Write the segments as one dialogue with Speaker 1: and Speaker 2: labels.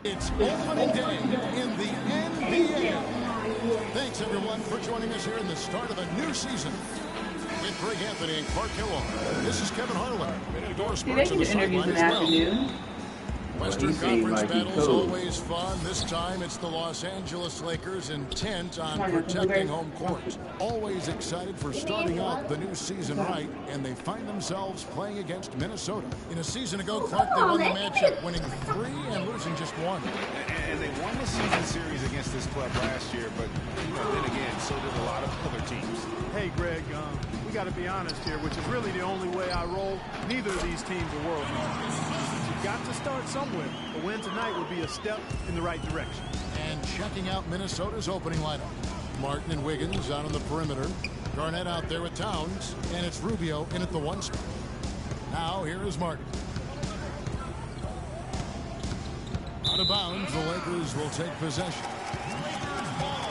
Speaker 1: It's opening day in the NBA. Thanks, everyone, for joining us here in the start of a new season. With Greg Anthony and Clark Hill. This is Kevin Harlan.
Speaker 2: See, they can do interviews in the afternoon.
Speaker 1: Western Conference battles always fun. This time it's the Los Angeles Lakers intent on protecting home court. Always excited for starting out the new season right, and they find themselves playing against Minnesota. In a season ago, Clark, they won the matchup, winning 3 and losing just 1.
Speaker 3: And they won the season series against this club last year, but then again, so did a lot of other teams.
Speaker 4: Hey, Greg, we got to be honest here, which is really the only way I roll. Neither of these teams are world beaters. You've got to start somewhere. A win tonight would be a step in the right direction.
Speaker 1: And checking out Minnesota's opening lineup. Martin and Wiggins out on the perimeter. Garnett out there with Towns. And it's Rubio in at the 1 spot. Now here is Martin. Out of bounds, the Lakers will take possession.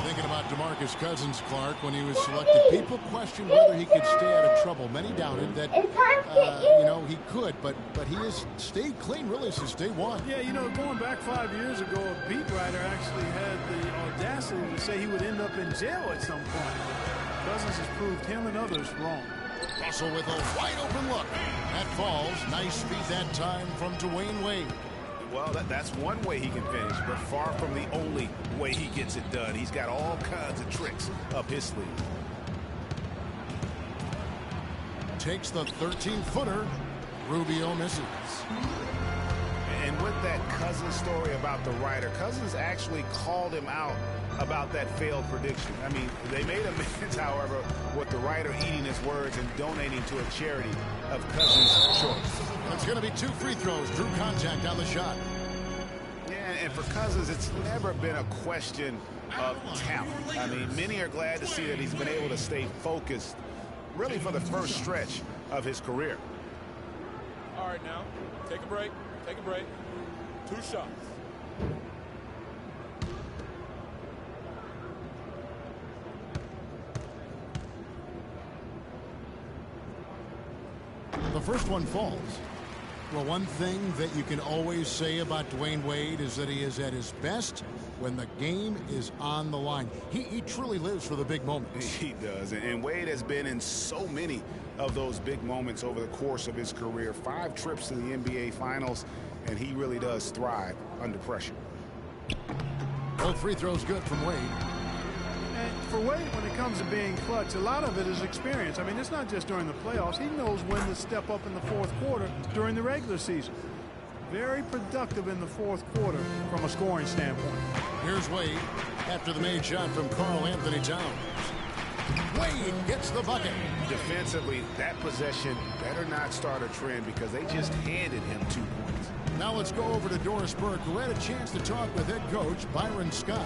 Speaker 1: Thinking about DeMarcus Cousins, Clark, when he was selected, people questioned whether he could stay out of trouble. Many doubted that, he could, but he has stayed clean really since day one.
Speaker 4: Yeah, going back 5 years ago, a beat writer actually had the audacity to say he would end up in jail at some point. Cousins has proved him and others wrong.
Speaker 1: Russell with a wide open look. That falls. Nice feed that time from Dwayne Wade.
Speaker 3: Well, that's one way he can finish, but far from the only way he gets it done. He's got all kinds of tricks up his sleeve.
Speaker 1: Takes the 13-footer. Rubio misses.
Speaker 3: And with that Cousins story about the writer, Cousins actually called him out about that failed prediction. I mean, they made amends, however, with the writer eating his words and donating to a charity of Cousins' choice.
Speaker 1: It's going to be 2 free throws. Drew contact on the shot.
Speaker 3: Yeah, and for Cousins, it's never been a question of talent. I mean, many are glad to see that he's been able to stay focused really for the first stretch of his career.
Speaker 5: All right, now, take a break. Take a break. 2 shots.
Speaker 1: The first one falls. Well, one thing that you can always say about Dwayne Wade is that he is at his best when the game is on the line. He truly lives for the big moments.
Speaker 3: He does, and Wade has been in so many of those big moments over the course of his career. 5 trips to the NBA Finals, and he really does thrive under pressure.
Speaker 1: Both free throws good from Wade.
Speaker 4: And for Wade, when it comes to being clutch, a lot of it is experience. I mean, it's not just during the playoffs. He knows when to step up in the 4th quarter during the regular season. Very productive in the 4th quarter from a scoring standpoint.
Speaker 1: Here's Wade after the made shot from Karl Anthony Towns. Wade gets the bucket.
Speaker 3: Defensively, that possession better not start a trend because they just handed him 2 points.
Speaker 1: Now let's go over to Doris Burke, who had a chance to talk with head coach Byron Scott.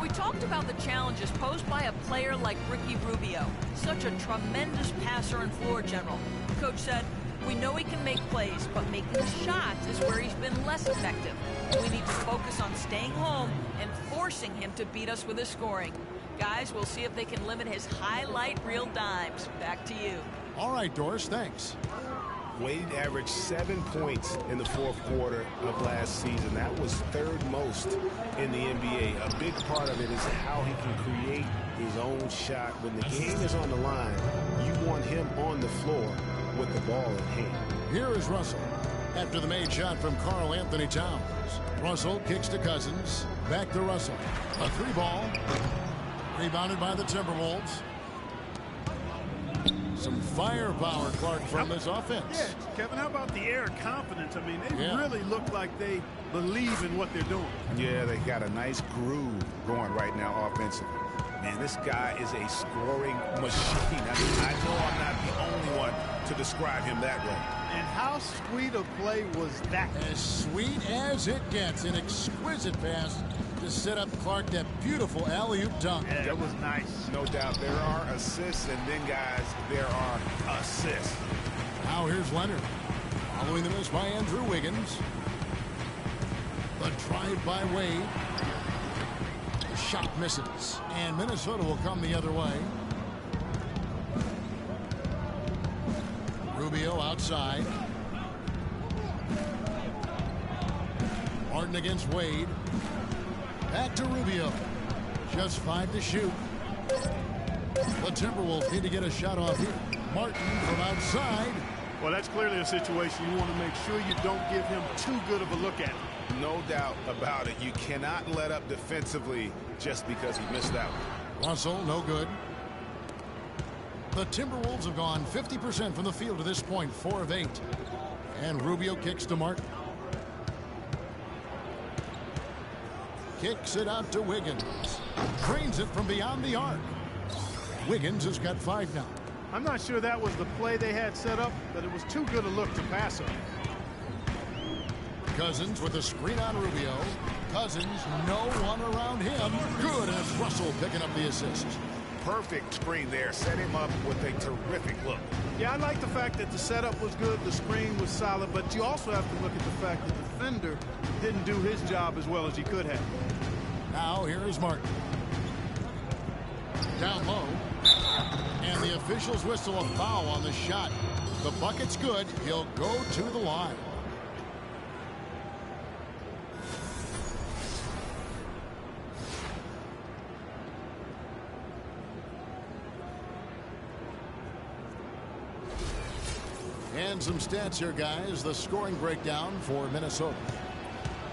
Speaker 6: We talked about the challenges posed by a player like Ricky Rubio, such a tremendous passer and floor general. The coach said, we know he can make plays, but making shots is where he's been less effective. We need to focus on staying home and forcing him to beat us with his scoring. Guys, we'll see if they can limit his highlight reel dimes. Back to you.
Speaker 1: All right, Doris, thanks.
Speaker 3: Wade averaged 7 points in the 4th quarter of last season. That was 3rd most in the NBA. A big part of it is how he can create his own shot. When the game is on the line, you want him on the floor with the ball in hand.
Speaker 1: Here is Russell after the made shot from Karl Anthony Towns. Russell kicks to Cousins. Back to Russell. A 3-ball. Rebounded by the Timberwolves. Some firepower, Clark, from this offense.
Speaker 4: Yeah, Kevin, how about the air of confidence? I mean, they really look like they believe in what they're doing.
Speaker 3: Yeah, they got a nice groove going right now offensively. Man, this guy is a scoring machine. I mean, I know I'm not the only one to describe him that way.
Speaker 4: And how sweet a play was that?
Speaker 1: As sweet as it gets. An exquisite pass to set up Clark that beautiful alley-oop dunk.
Speaker 4: Yeah, it was nice.
Speaker 3: No doubt there are assists, and then, guys, there are assists.
Speaker 1: Now here's Leonard. Following the miss by Andrew Wiggins. The drive by Wade. The shot misses. And Minnesota will come the other way. Rubio outside. Martin against Wade. Back to Rubio. Just 5 to shoot. The Timberwolves need to get a shot off here. Martin from outside.
Speaker 4: Well, that's clearly a situation you want to make sure you don't give him too good of a look at.
Speaker 3: No doubt about it. You cannot let up defensively just because he missed out.
Speaker 1: Russell, no good. The Timberwolves have gone 50% from the field to this point, 4 of 8. And Rubio kicks to Martin. Kicks it out to Wiggins. Drains it from beyond the arc. Wiggins has got 5 now.
Speaker 4: I'm not sure that was the play they had set up, but it was too good a look to pass up.
Speaker 1: Cousins with a screen on Rubio. Cousins, no one around him. Good, and it's Russell picking up the assist.
Speaker 3: Perfect screen there. Set him up with a terrific look.
Speaker 4: Yeah, I like the fact that the setup was good, the screen was solid, but you also have to look at the fact that the defender didn't do his job as well as he could have.
Speaker 1: Now here is Martin. Down low. And the officials whistle a foul on the shot. The bucket's good. He'll go to the line. And some stats here, guys. The scoring breakdown for Minnesota.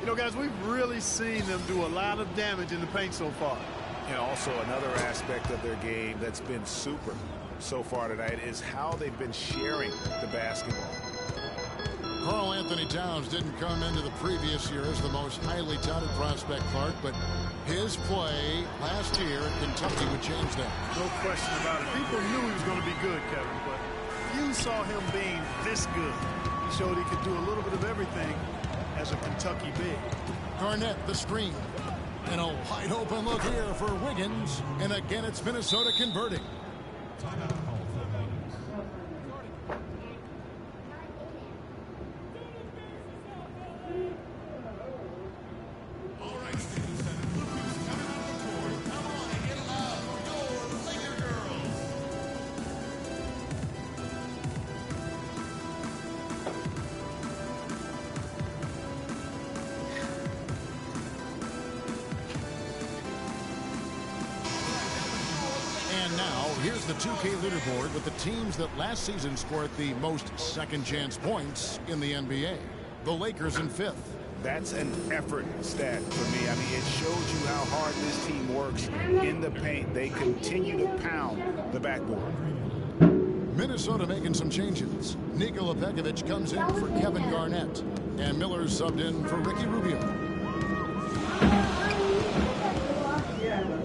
Speaker 4: You know, guys, we've really seen them do a lot of damage in the paint so far.
Speaker 3: And also another aspect of their game that's been super so far tonight is how they've been sharing the basketball.
Speaker 1: Karl Anthony Towns didn't come into the previous year as the most highly touted prospect, Clark, but his play last year at Kentucky would change that.
Speaker 4: No question about it. People knew he was going to be good, Kevin, but few saw him being this good. He showed he could do a little bit of everything as a Kentucky big.
Speaker 1: Garnett, the screen. And a wide open look here for Wiggins. And again, it's Minnesota converting. Here's the 2K leaderboard with the teams that last season scored the most second-chance points in the NBA. The Lakers in 5th.
Speaker 3: That's an effort stat for me. I mean, it shows you how hard this team works in the paint. They continue to pound the backboard.
Speaker 1: Minnesota making some changes. Nikola Pekovic comes in for Kevin Garnett. And Miller subbed in for Ricky Rubio.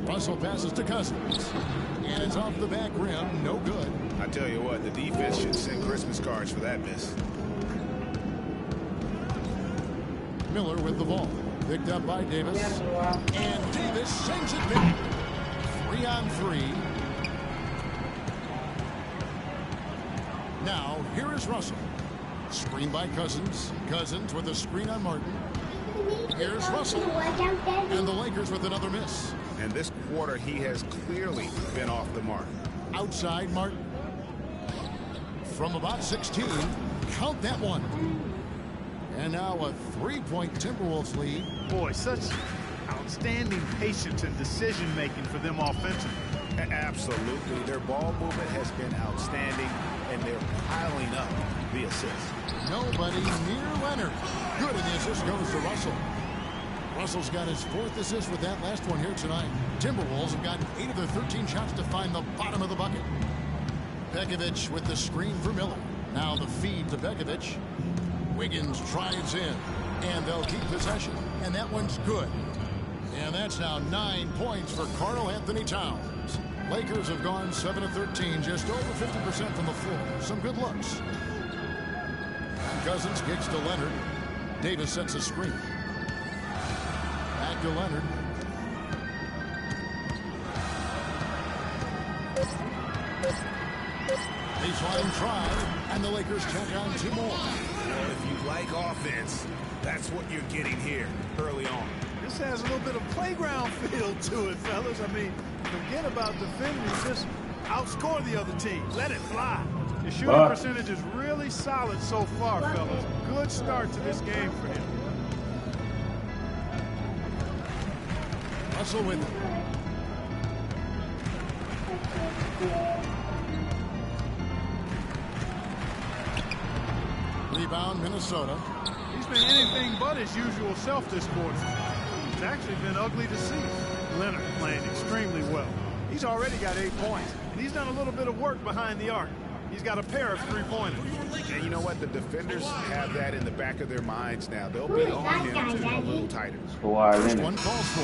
Speaker 1: Russell passes to Cousins. And it's off the back rim. No good.
Speaker 3: I tell you what, the defense should send Christmas cards for that miss.
Speaker 1: Miller with the ball. Picked up by Davis. And Davis sends it back. 3-on-3. Now, here is Russell. Screen by Cousins. Cousins with a screen on Martin. Here's Russell. And the Lakers with another miss.
Speaker 3: And this quarter, he has clearly been off the mark.
Speaker 1: Outside Martin. From about 16. Count that one. And now a 3-point Timberwolves lead.
Speaker 4: Boy, such outstanding patience and decision-making for them offensively.
Speaker 3: Absolutely. Their ball movement has been outstanding, and they're piling up the assists.
Speaker 1: Nobody near Leonard. Good, and the assist goes to Russell. Russell's got his 4th assist with that last one here tonight. Timberwolves have gotten 8 of their 13 shots to find the bottom of the bucket. Pekovic with the screen for Miller. Now the feed to Pekovic. Wiggins drives in, and they'll keep possession. And that one's good. And that's now 9 points for Karl Anthony Towns. Lakers have gone 7 of 13, just over 50% from the floor. Some good looks. Cousins kicks to Leonard. Davis sets a screen. Back to Leonard. Baseline try, and the Lakers check on 2 more.
Speaker 3: Well, if you like offense, that's what you're getting here early on.
Speaker 4: This has a little bit of playground feel to it, fellas. I mean, forget about defending. Just outscore the other team. Let it fly. The shooting percentage is really solid so far, fellas. Good start to this game for him.
Speaker 1: Russell with it. Rebound, Minnesota.
Speaker 4: He's been anything but his usual self this quarter. It's actually been ugly to see. Leonard playing extremely well. He's already got 8 points, and he's done a little bit of work behind the arc. He's got a pair of three-pointers.
Speaker 3: And you know what? The defenders have that in the back of their minds now. They'll be on him to be a little tighter.
Speaker 1: First one calls for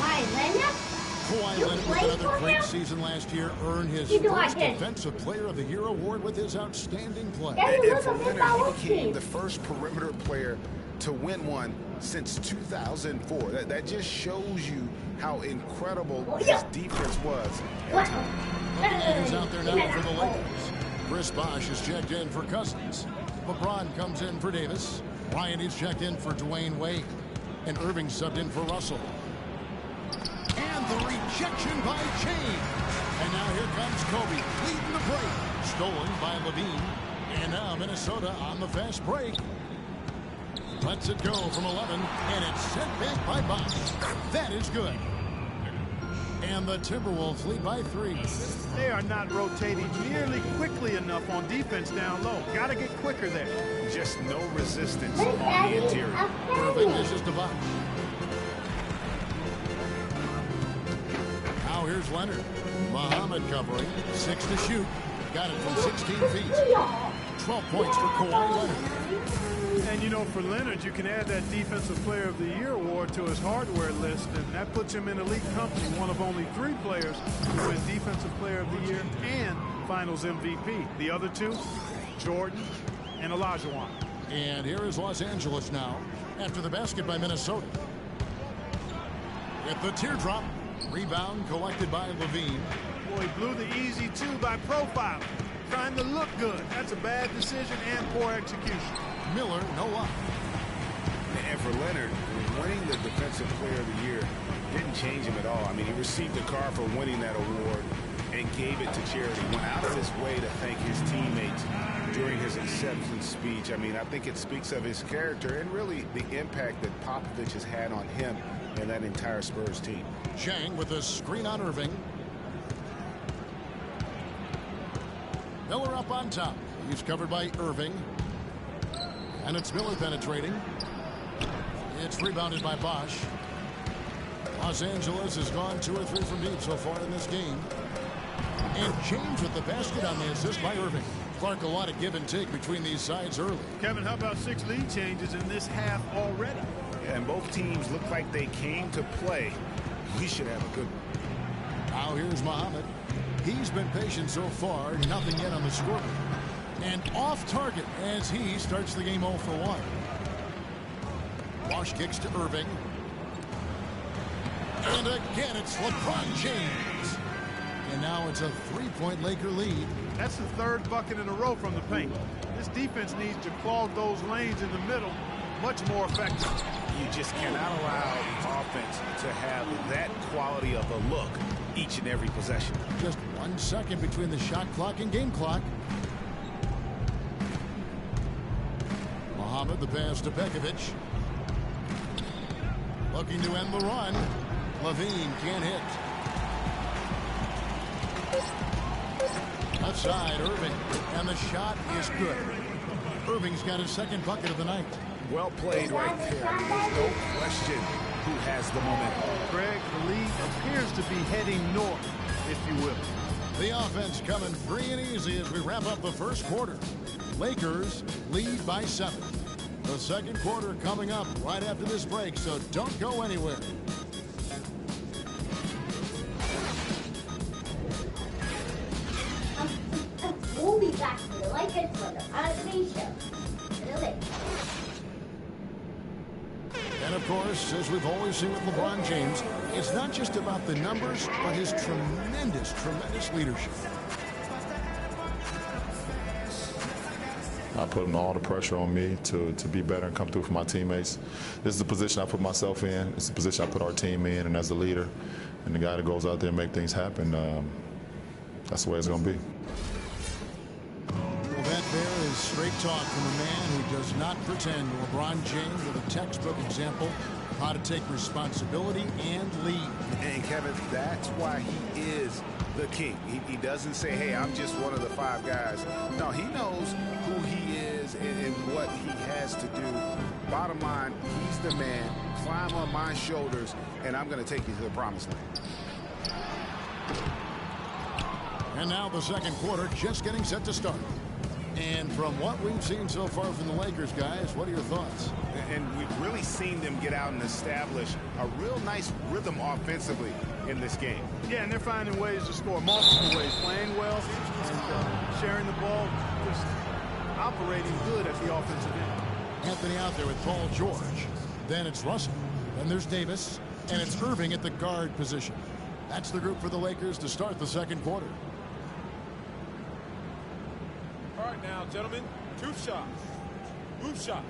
Speaker 1: Kawhi Leonard with another great season last year, earned his first Defensive Player of the Year award with his outstanding play.
Speaker 3: And for Leonard, he became the first perimeter player to win one since 2004. That just shows you how incredible his defense was at times.
Speaker 1: He's out there now for the Lakers. Chris Bosh is checked in for Cousins. LeBron comes in for Davis. Bryant is checked in for Dwayne Wade. And Irving subbed in for Russell. And the rejection by Chain. And now here comes Kobe leading the break. Stolen by Levine. And now Minnesota on the fast break. Lets it go from 11. And it's sent back by Bosh. That is good. And the Timberwolves lead by 3.
Speaker 4: They are not rotating nearly quickly enough on defense down low. Got to get quicker there.
Speaker 3: Just no resistance on the interior.
Speaker 1: Irving is just a box. Now here's Leonard. Muhammad covering. 6 to shoot. Got it from 16 feet. 12 points for Kawhi Leonard.
Speaker 4: And you know, for Leonard, you can add that Defensive Player of the Year award to his hardware list, and that puts him in elite company, one of only 3 players to win Defensive Player of the Year and Finals MVP. The other 2, Jordan and Olajuwon.
Speaker 1: And here is Los Angeles now after the basket by Minnesota. With the teardrop. Rebound collected by Levine.
Speaker 4: Boy, he blew the easy 2 by profile. Trying to look good. That's a bad decision and poor execution.
Speaker 1: Miller, no luck.
Speaker 3: And for Leonard, winning the Defensive Player of the Year didn't change him at all. I mean, he received a car for winning that award and gave it to charity. Went out of his way to thank his teammates during his acceptance speech. I mean, I think it speaks of his character and really the impact that Popovich has had on him and that entire Spurs team.
Speaker 1: Chang with a screen on Irving. Miller up on top. He's covered by Irving. And it's Miller penetrating. It's rebounded by Bosh. Los Angeles has gone 2 or 3 from deep so far in this game. And James with the basket on the assist by Irving. Clark, a lot of give and take between these sides early.
Speaker 4: Kevin, how about 6 lead changes in this half already?
Speaker 3: Yeah, and both teams look like they came to play. We should have a good one.
Speaker 1: Now here's Muhammad. He's been patient so far. Nothing yet on the scoreboard. And off target as he starts the game 0 for 1. Bosh kicks to Irving. And again, it's LeBron James. And now it's a 3-point Laker lead.
Speaker 4: That's the 3rd bucket in a row from the paint. This defense needs to clog those lanes in the middle much more effective.
Speaker 3: You just cannot allow offense to have that quality of a look each and every possession.
Speaker 1: Just 1 second between the shot clock and game clock. Muhammad, the pass to Pekovic. Looking to end the run. Levine can't hit. Left side, Irving. And the shot is good. Irving's got his 2nd bucket of the night.
Speaker 3: Well played right there. I mean, there's no question who has the momentum.
Speaker 4: Greg, the lead appears to be heading north, if you will.
Speaker 1: The offense coming free and easy as we wrap up the 1st quarter. Lakers lead by 7. The 2nd quarter coming up right after this break, so don't go anywhere.
Speaker 7: We'll be back for the Lakers for the R&B show. Really?
Speaker 1: And of course, as we've always seen with LeBron James, it's not just about the numbers, but his tremendous leadership.
Speaker 8: I put all the pressure on me to be better and come through for my teammates. This is the position I put myself in. It's the position I put our team in, and as a leader and the guy that goes out there and make things happen, that's the way it's going to be.
Speaker 1: Well, that there is straight talk from a man who does not pretend. LeBron James with a textbook example how to take responsibility and lead.
Speaker 3: And Kevin, that's why he is the king. He doesn't say, hey, I'm just one of the 5 guys. No, he knows who he is and what he has to do. Bottom line, he's the man. Climb on my shoulders, and I'm going to take you to the promised land.
Speaker 1: And now the second quarter just getting set to start. And from what we've seen so far from the Lakers, guys, what are your thoughts?
Speaker 3: And we've really seen them get out and establish a real nice rhythm offensively in this game.
Speaker 4: Yeah, and they're finding ways to score multiple ways, playing well and sharing the ball, just operating good at the offensive end.
Speaker 1: Anthony out there with Paul George. Then it's Russell. Then there's Davis. And it's Irving at the guard position. That's the group for the Lakers to start the second quarter.
Speaker 5: All right, now, gentlemen, 2 shots. Move shots.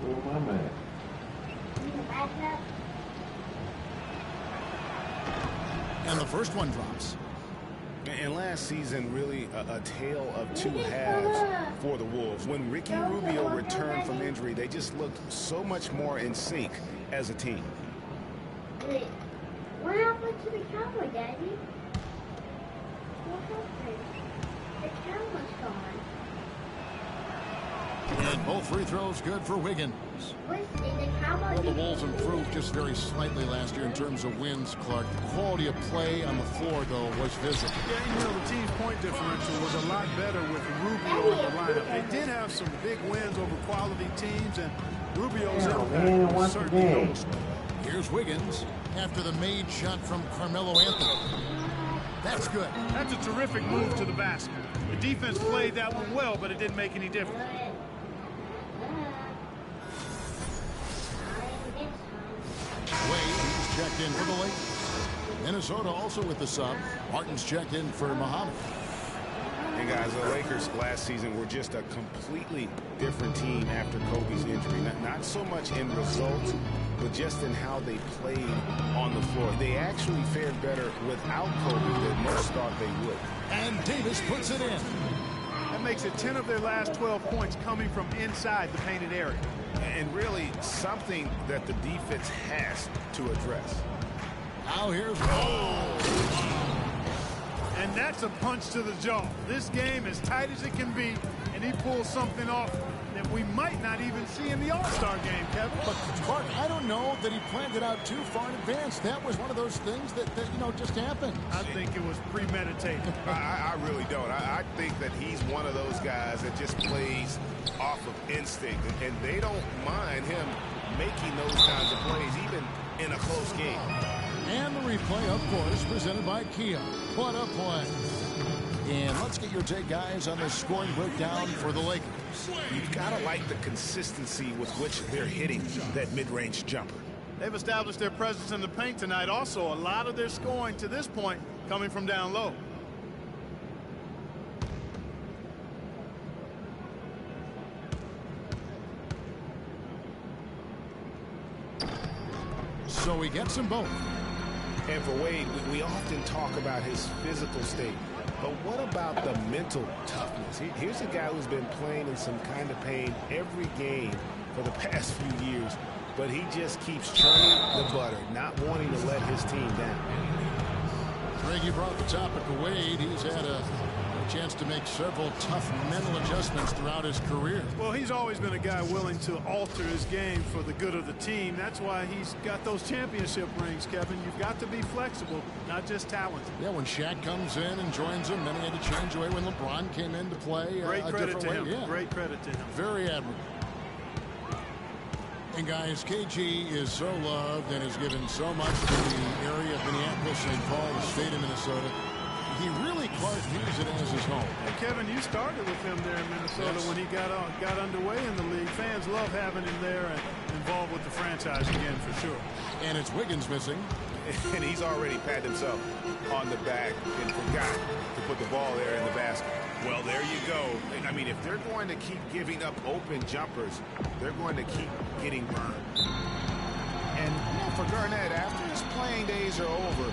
Speaker 9: Oh, my man.
Speaker 1: And the first one drops.
Speaker 3: And last season, really a tale of 2 halves for the Wolves. When Ricky Rubio returned from injury, they just looked so much more in sync as a team.
Speaker 7: Wait, what happened to the camera, Daddy? What happened? The camera's gone.
Speaker 1: And both free throws good for Wiggins. Well, the Wolves improved just very slightly last year in terms of wins, Clark. The quality of play on the floor, though, was visible.
Speaker 4: Yeah, you know, the team's point differential was a lot better with Rubio in the lineup. They did have some big wins over quality teams, and Rubio's impact was certainly noticeable.
Speaker 1: Here's Wiggins after the made shot from Carmelo Anthony. That's good.
Speaker 4: That's a terrific move to the basket. The defense played that one well, but it didn't make any difference.
Speaker 1: Wade, he's checked in for the Lakers. Minnesota also with the sub. Martin's checked in for Muhammad.
Speaker 3: And guys, the Lakers last season were just a completely different team after Kobe's injury. Not so much in results, but just in how they played on the floor. They actually fared better without Kobe than most thought they would.
Speaker 1: And Davis puts it in.
Speaker 4: That makes it 10 of their last 12 points coming from inside the painted area.
Speaker 3: And really something that the defense has to address.
Speaker 1: Now here's
Speaker 4: And that's a punch to the jaw. This game as tight as it can be, and he pulls something off that we might not even see in the All-Star game, Kevin.
Speaker 1: But Clark, I don't know that he planned it out too far in advance. That was one of those things that you know, just happened.
Speaker 4: I think it was premeditated.
Speaker 3: I really don't. I think that he's one of those guys that just plays off of instinct, and they don't mind him making those kinds of plays, even in a close game.
Speaker 1: And the replay, of course, presented by Kia. What a play. And let's get your take, guys, on the scoring breakdown for the Lakers.
Speaker 3: You've got to like the consistency with which they're hitting that mid-range jumper.
Speaker 4: They've established their presence in the paint tonight. Also, a lot of their scoring to this point coming from down low.
Speaker 1: So he gets them both.
Speaker 3: And for Wade, we often talk about his physical state. But what about the mental toughness? Here's a guy who's been playing in some kind of pain every game for the past few years. But he just keeps churning the butter, not wanting to let his team down.
Speaker 1: Greg, you brought the topic of Wade. He's had a chance to make several tough mental adjustments throughout his career.
Speaker 4: Well, he's always been a guy willing to alter his game for the good of the team. That's why he's got those championship rings, Kevin. You've got to be flexible, not just talented.
Speaker 1: Yeah, when Shaq comes in and joins him, then he had to change away when LeBron came in to play
Speaker 4: Great
Speaker 1: a
Speaker 4: credit
Speaker 1: different
Speaker 4: to
Speaker 1: way.
Speaker 4: him.
Speaker 1: Yeah.
Speaker 4: Great credit to him.
Speaker 1: Very admirable. And guys, KG is so loved and has given so much to the area of Minneapolis, St. Paul, the state of Minnesota. He really, Clark, views it as his home.
Speaker 4: And Kevin, you started with him there in Minnesota.
Speaker 1: Yes.
Speaker 4: When he got underway in the league. Fans love having him there and involved with the franchise again for sure.
Speaker 1: And it's Wiggins missing.
Speaker 3: And he's already patted himself on the back and forgot to put the ball there in the basket. Well, there you go. I mean, if they're going to keep giving up open jumpers, they're going to keep getting burned. And you know, for Garnett, after his playing days are over,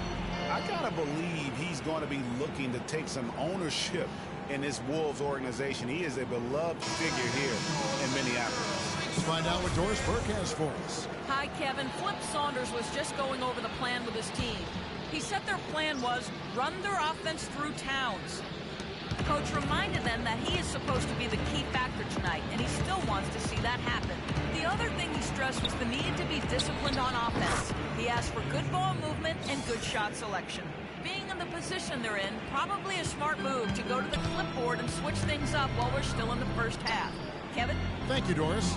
Speaker 3: I gotta believe he's going to be looking to take some ownership in this Wolves organization. He is a beloved figure here in Minneapolis.
Speaker 1: Let's find out what Doris Burke has for us.
Speaker 6: Hi, Kevin. Flip Saunders was just going over the plan with his team. He said their plan was run their offense through Towns. Coach reminded them that he is supposed to be the key factor tonight, and he still wants to see that happen. The other thing he stressed was the need to be disciplined on offense. He asked for good ball movement and good shot selection. Being in the position they're in, probably a smart move to go to the clipboard and switch things up while we're still in the first half. Kevin?
Speaker 1: Thank you, Doris.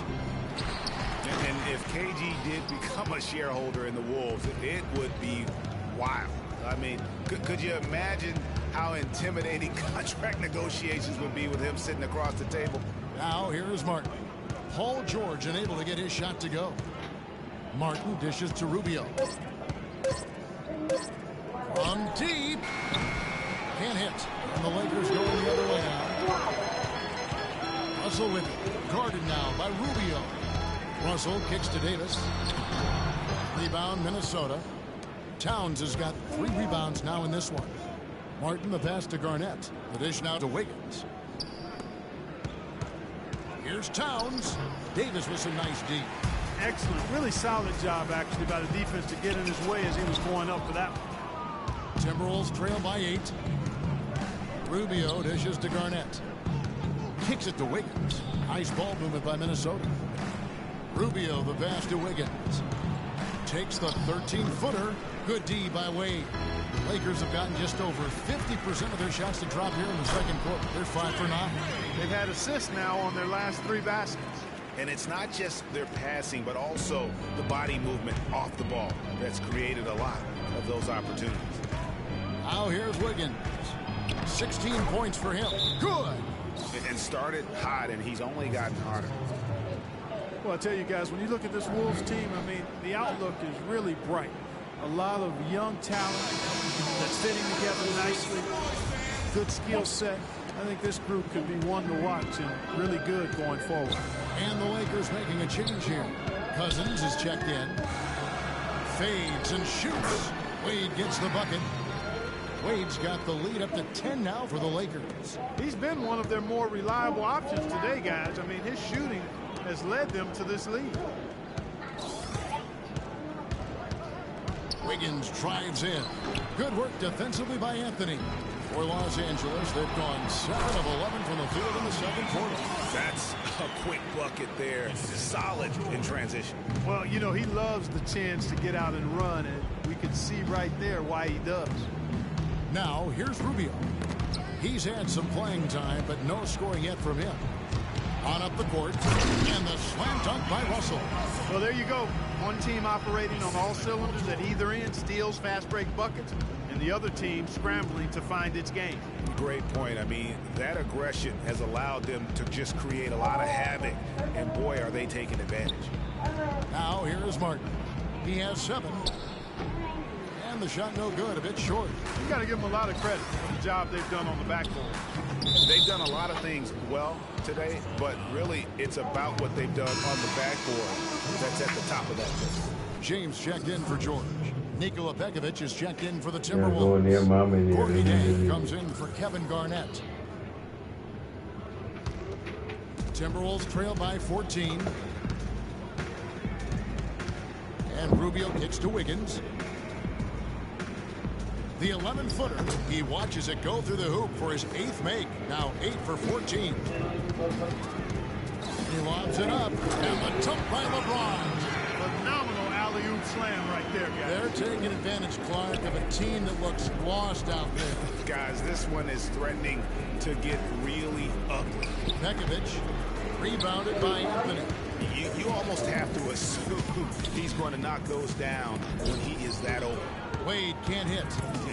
Speaker 3: And if KG did become a shareholder in the Wolves, it would be wild. I mean, could you imagine how intimidating contract negotiations would be with him sitting across the table?
Speaker 1: Now here's Martin. Paul George unable to get his shot to go. Martin dishes to Rubio. From deep. Can't hit. And the Lakers going the other way now. Russell with it. Guarded now by Rubio. Russell kicks to Davis. Rebound Minnesota. Towns has got 3 rebounds now in this one. Martin the pass to Garnett. The dish now to Wiggins. Here's Towns. Davis with some nice D.
Speaker 4: Excellent. Really solid job, actually, by the defense to get in his way as he was going up for that one.
Speaker 1: Timberwolves trail by 8. Rubio dishes to Garnett. Kicks it to Wiggins. Nice ball movement by Minnesota. Rubio the pass to Wiggins. Takes the 13-footer. Good D by Wade. Lakers have gotten just over 50% of their shots to drop here in the second quarter. They're 5 for 9.
Speaker 4: They've had assists now on their last 3 baskets.
Speaker 3: And it's not just their passing, but also the body movement off the ball that's created a lot of those opportunities.
Speaker 1: Now here's Wiggins. 16 points for him. Good.
Speaker 3: And started hot, and he's only gotten harder.
Speaker 4: Well, I tell you guys, when you look at this Wolves team, I mean, the outlook is really bright. A lot of young talent that's fitting together nicely. Good skill set. I think this group could be one to watch and really good going forward.
Speaker 1: And the Lakers making a change here. Cousins is checked in. Fades and shoots. Wade gets the bucket. Wade's got the lead up to 10 now for the Lakers.
Speaker 4: He's been one of their more reliable options today, guys. I mean, his shooting has led them to this lead.
Speaker 1: Wiggins drives in. Good work defensively by Anthony. For Los Angeles, they've gone 7 of 11 from the field in the second quarter.
Speaker 3: That's a quick bucket there. Solid in transition.
Speaker 4: Well, you know, he loves the chance to get out and run, and we can see right there why he does.
Speaker 1: Now, here's Rubio. He's had some playing time, but no scoring yet from him. On up the court, and the slam dunk by Russell.
Speaker 4: Well, there you go. One team operating on all cylinders at either end, steals, fast break buckets, and the other team scrambling to find its game.
Speaker 3: Great point. I mean, that aggression has allowed them to just create a lot of havoc, and boy, are they taking advantage.
Speaker 1: Now, here is Martin. He has 7. And the shot no good, a bit short.
Speaker 4: You got to give them a lot of credit for the job they've done on the backboard.
Speaker 3: They've done a lot of things well today, but really it's about what they've done on the backboard that's at the top of that list.
Speaker 1: James checked in for George. Nikola Pekovic is checked in for the Timberwolves. Courtney Day comes in for Kevin Garnett. Timberwolves trail by 14. And Rubio kicks to Wiggins. The 11-footer, he watches it go through the hoop for his 8th make. Now 8 for 14. He lobs it up, and the dunk by LeBron.
Speaker 4: Phenomenal alley-oop slam right there, guys.
Speaker 1: They're taking advantage, Clark, of a team that looks lost out there.
Speaker 3: Guys, this one is threatening to get really ugly.
Speaker 1: Pekovic, rebounded by Anthony.
Speaker 3: You almost have to assume he's going to knock those down when he is that open.
Speaker 1: Wade can't hit.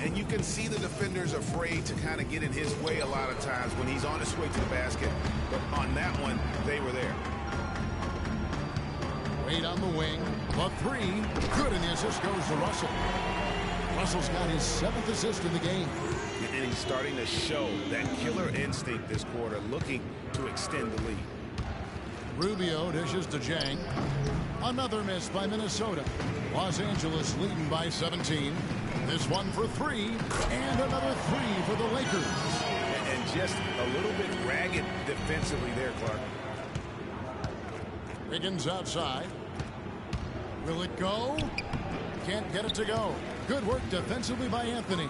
Speaker 3: And you can see the defenders afraid to kind of get in his way a lot of times when he's on his way to the basket. But on that one, they were there.
Speaker 1: Wade on the wing. The 3. Good, and the assist goes to Russell. Russell's got his 7th assist in the game.
Speaker 3: And he's starting to show that killer instinct this quarter, looking to extend the lead.
Speaker 1: Rubio dishes to Jang. Another miss by Minnesota. Los Angeles leading by 17. This one for 3, and another 3 for the Lakers.
Speaker 3: And just a little bit ragged defensively there, Clark.
Speaker 1: Wiggins outside. Will it go? Can't get it to go. Good work defensively by Anthony.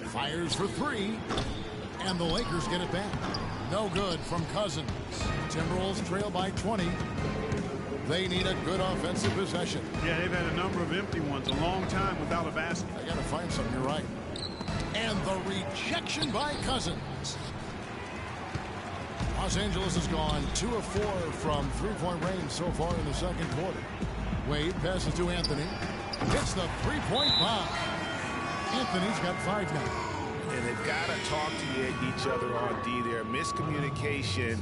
Speaker 1: Fires for three. And the Lakers get it back. No good from Cousins. Timberwolves trail by 20. They need a good offensive possession.
Speaker 4: Yeah, they've had a number of empty ones. A long time without a basket.
Speaker 1: I got to find some. You're right. And the rejection by Cousins. Los Angeles has gone 2 of 4 from three-point range so far in the second quarter. Wade passes to Anthony. Hits the three-point bomb. Anthony's got 5 now.
Speaker 3: And they've got to talk to each other on D there. Miscommunication,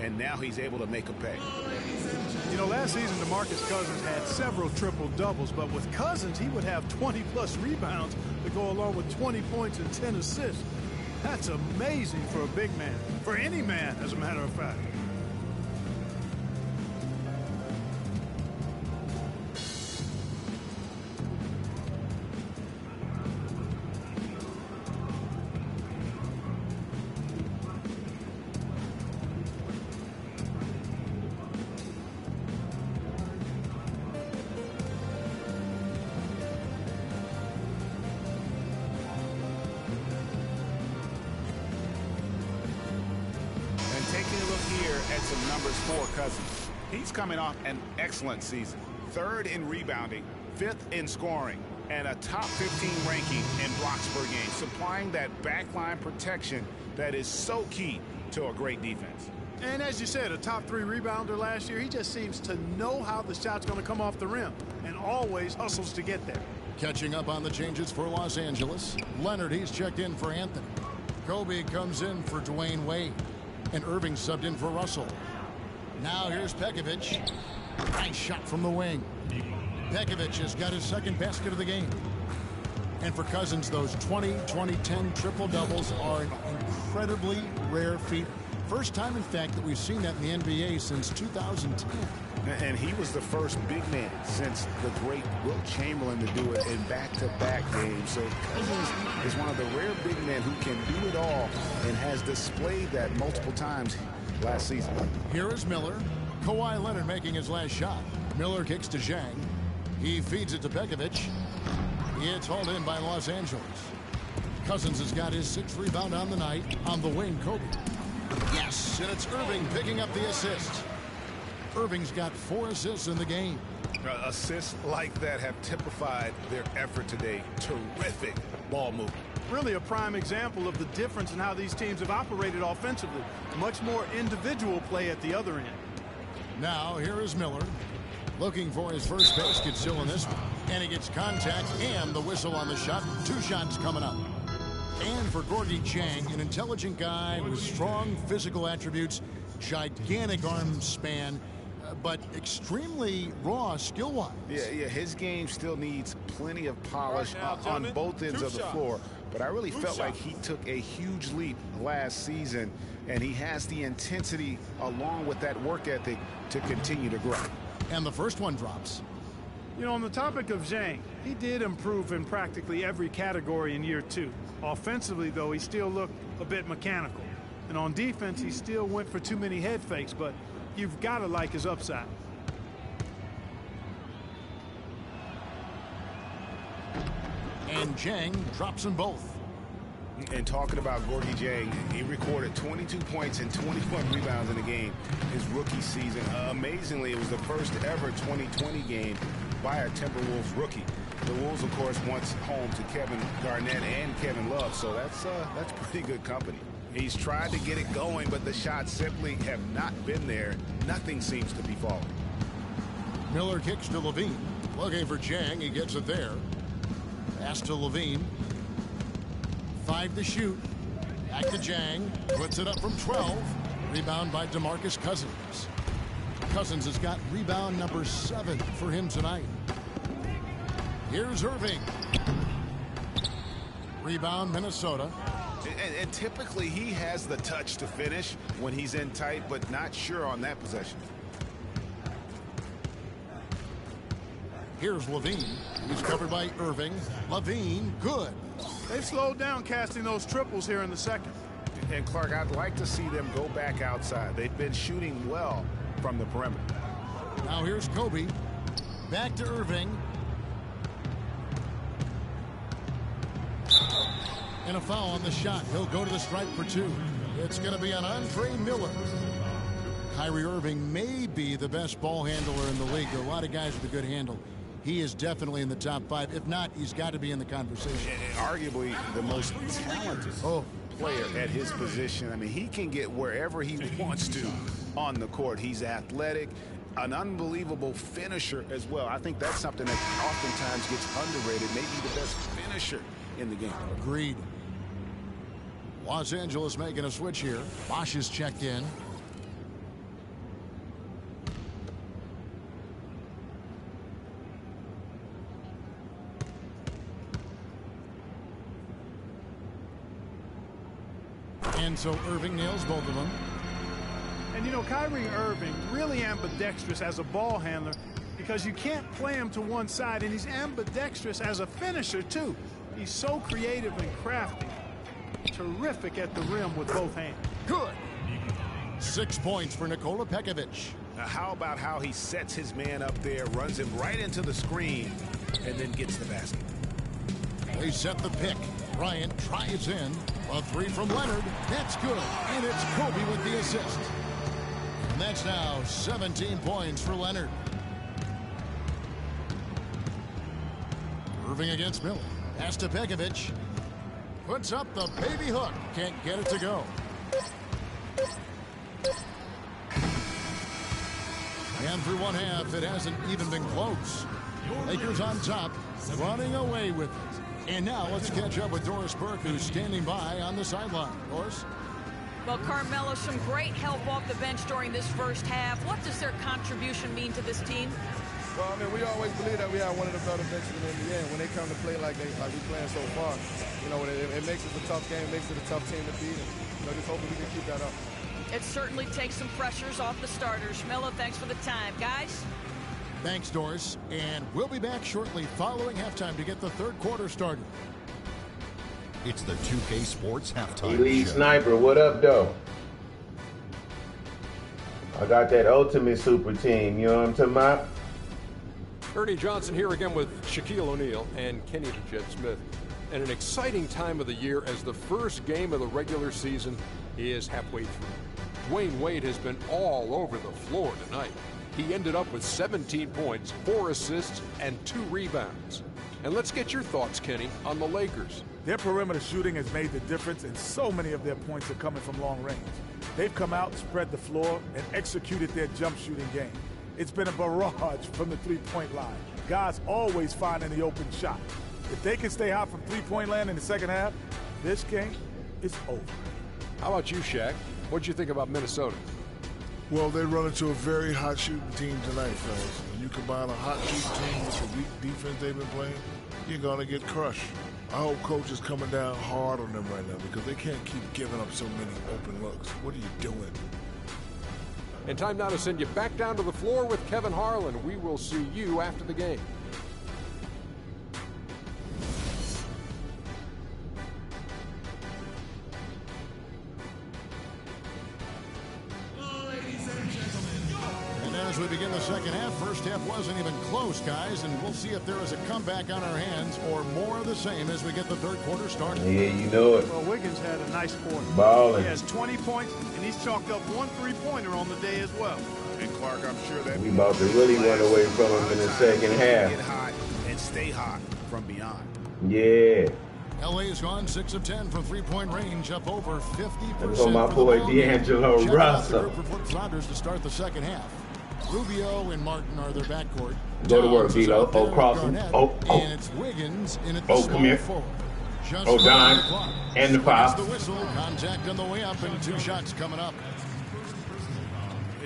Speaker 3: and now he's able to make a pay.
Speaker 4: You know, last season, DeMarcus Cousins had several triple-doubles, but with Cousins, he would have 20-plus rebounds to go along with 20 points and 10 assists. That's amazing for a big man, for any man, as a matter of fact.
Speaker 10: Cousins. He's coming off an excellent season. 3rd in rebounding, 5th in scoring, and a top 15 ranking in blocks per game, supplying that backline protection that is so key to a great defense.
Speaker 4: And as you said, a top 3 rebounder last year. He just seems to know how the shot's going to come off the rim and always hustles to get there.
Speaker 1: Catching up on the changes for Los Angeles. Leonard, he's checked in for Anthony. Kobe comes in for Dwayne Wade. And Irving subbed in for Russell. Now here's Pekovic. Nice shot from the wing. Pekovic has got his 2nd basket of the game. And for Cousins, those 20-20-10 triple-doubles are an incredibly rare feat. First time, in fact, that we've seen that in the NBA since 2010.
Speaker 3: And he was the first big man since the great Wilt Chamberlain to do it in back-to-back games. So Cousins is one of the rare big men who can do it all and has displayed that multiple times last season.
Speaker 1: Here is Miller. Kawhi Leonard making his last shot. Miller kicks to Zhang. He feeds it to Pekovic. It's hauled in by Los Angeles. Cousins has got his 6th rebound on the night. On the wing, Kobe. Yes, and it's Irving picking up the assist. Irving's got 4 assists in the game.
Speaker 3: Assists like that have typified their effort today. Terrific ball movement.
Speaker 4: Really a prime example of the difference in how these teams have operated offensively. Much more individual play at the other end.
Speaker 1: Now here is Miller looking for his first basket still in this one. And he gets contact and the whistle on the shot. 2 shots coming up. And for Gorgui Dieng, an intelligent guy with strong physical attributes, gigantic arm span, but extremely raw skill-wise.
Speaker 3: Yeah, his game still needs plenty of polish on both ends of the floor. But I really felt like he took a huge leap last season, and he has the intensity along with that work ethic to continue to grow.
Speaker 1: And the first one drops.
Speaker 4: You know, on the topic of Zhang, he did improve in practically every category in year 2. Offensively, though, he still looked a bit mechanical. And on defense, he still went for too many head fakes, but you've got to like his upside.
Speaker 1: And Dieng drops them both.
Speaker 3: And talking about Gorgui Dieng, he recorded 22 points and 21 rebounds in the game his rookie season. Amazingly, it was the first ever 2020 game by a Timberwolves rookie. The Wolves, of course, once home to Kevin Garnett and Kevin Love, so that's pretty good company. He's tried to get it going, but the shots simply have not been there. Nothing seems to be falling.
Speaker 1: Miller kicks to Levine. Looking for Dieng. He gets it there. Pass to Levine. 5 to shoot. Back to Dieng. Puts it up from 12. Rebound by DeMarcus Cousins. Cousins has got rebound number 7 for him tonight. Here's Irving. Rebound Minnesota.
Speaker 3: And typically he has the touch to finish when he's in tight, but not sure on that possession.
Speaker 1: Here's Levine. He's covered by Irving. Levine, good.
Speaker 4: They've slowed down casting those triples here in the second.
Speaker 3: And Clark, I'd like to see them go back outside. They've been shooting well from the perimeter.
Speaker 1: Now here's Kobe. Back to Irving. And a foul on the shot. He'll go to the stripe for 2. It's going to be on Andre Miller. Kyrie Irving may be the best ball handler in the league. There are a lot of guys with a good handle. He is definitely in the top 5. If not, he's got to be in the conversation.
Speaker 3: And arguably the most talented player at his position. I mean, he can get wherever he wants to on the court. He's athletic, an unbelievable finisher as well. I think that's something that oftentimes gets underrated. Maybe the best finisher in the game.
Speaker 1: Agreed. Los Angeles making a switch here. Bosch is checked in. And so Irving nails both of them.
Speaker 4: And you know, Kyrie Irving really ambidextrous as a ball handler because you can't play him to one side, and he's ambidextrous as a finisher too. He's so creative and crafty. Terrific at the rim with both hands.
Speaker 1: Good. 6 points for Nikola Pekovic.
Speaker 3: Now, how about how he sets his man up there, runs him right into the screen, and then gets the basket.
Speaker 1: They set the pick. Bryant drives in. A 3 from Leonard. That's good. And it's Kobe with the assist. And that's now 17 points for Leonard. Irving against Miller. Pass to Pekovic. Puts up the baby hook. Can't get it to go. And through one half, it hasn't even been close. Lakers on top, running away with it. And now let's catch up with Doris Burke, who's standing by on the sideline. Doris?
Speaker 6: Well, Carmelo, some great help off the bench during this first half. What does their contribution mean to this team?
Speaker 5: Well, I mean, we always believe that we have one of the better benches in the NBA. And when they come to play like we're playing so far, you know, it makes it a tough game, makes it a tough team to beat. And, you know, just hoping we can keep that up.
Speaker 6: It certainly takes some pressures off the starters. Melo, thanks for the time. Guys?
Speaker 1: Thanks, Doris. And we'll be back shortly following halftime to get the third quarter started.
Speaker 11: It's the 2K Sports Halftime
Speaker 9: Elite
Speaker 11: Show.
Speaker 9: Sniper, what up, though? I got that ultimate super team, you know what I'm talking about?
Speaker 12: Ernie Johnson here again with Shaquille O'Neal and Kenny the Jet Smith. And an exciting time of the year as the first game of the regular season is halfway through. Dwayne Wade has been all over the floor tonight. He ended up with 17 points, 4 assists, and 2 rebounds. And let's get your thoughts, Kenny, on the Lakers.
Speaker 13: Their perimeter shooting has made the difference, and so many of their points are coming from long range. They've come out, spread the floor, and executed their jump shooting game. It's been a barrage from the three-point line. Guys always finding the open shot. If they can stay hot from three-point land in the second half, this game is over.
Speaker 12: How about you, Shaq? What'd you think about Minnesota?
Speaker 14: Well, they run into a very hot shooting team tonight, fellas. When you combine a hot shooting team with the weak defense they've been playing, you're going to get crushed. I hope coach is coming down hard on them right now because they can't keep giving up so many open looks. What are you doing?
Speaker 12: And time now to send you back down to the floor with Kevin Harlan. We will see you after the game.
Speaker 1: As we begin the second half, first half wasn't even close, guys, and we'll see if there is a comeback on our hands or more of the same as we get the third quarter started.
Speaker 9: Yeah, you know it.
Speaker 4: Well, Wiggins had a nice quarter.
Speaker 9: Ballin'.
Speaker 4: He has 20 points, and he's chalked up 1 3-pointer on the day as well.
Speaker 3: And Clark, I'm sure that
Speaker 9: we about to really run away from him in the second half.
Speaker 3: Get hot and stay hot from beyond.
Speaker 9: Yeah.
Speaker 1: LA has gone 6 of 10 from three-point range, up over 50%.
Speaker 9: That's on my boy D'Angelo Russell.
Speaker 1: Flanders to start the second half. Rubio and Martin are their backcourt.
Speaker 9: Go to work, D-Lo. Oh, crossing.
Speaker 1: And it's Wiggins in at the
Speaker 9: come here.
Speaker 1: forward. Just
Speaker 9: dime. And the foul.
Speaker 1: The whistle, contact on the way up, and 2 shots coming up.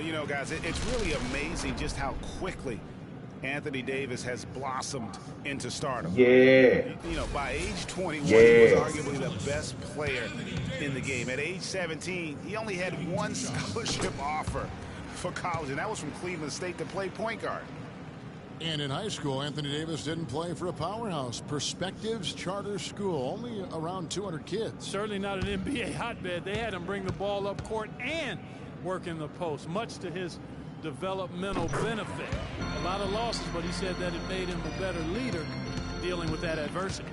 Speaker 3: You know, guys, it's really amazing just how quickly Anthony Davis has blossomed into stardom.
Speaker 9: Yeah.
Speaker 3: You know, by age 21, he was arguably the best player in the game. At age 17, he only had 1 scholarship offer for college, and that was from Cleveland State to play point guard.
Speaker 1: And in high school, Anthony Davis didn't play for a powerhouse. Perspectives Charter School, only around 200 kids.
Speaker 4: Certainly not an NBA hotbed. They had him bring the ball up court and work in the post, much to his developmental benefit. A lot of losses, but he said that it made him a better leader dealing with that adversity.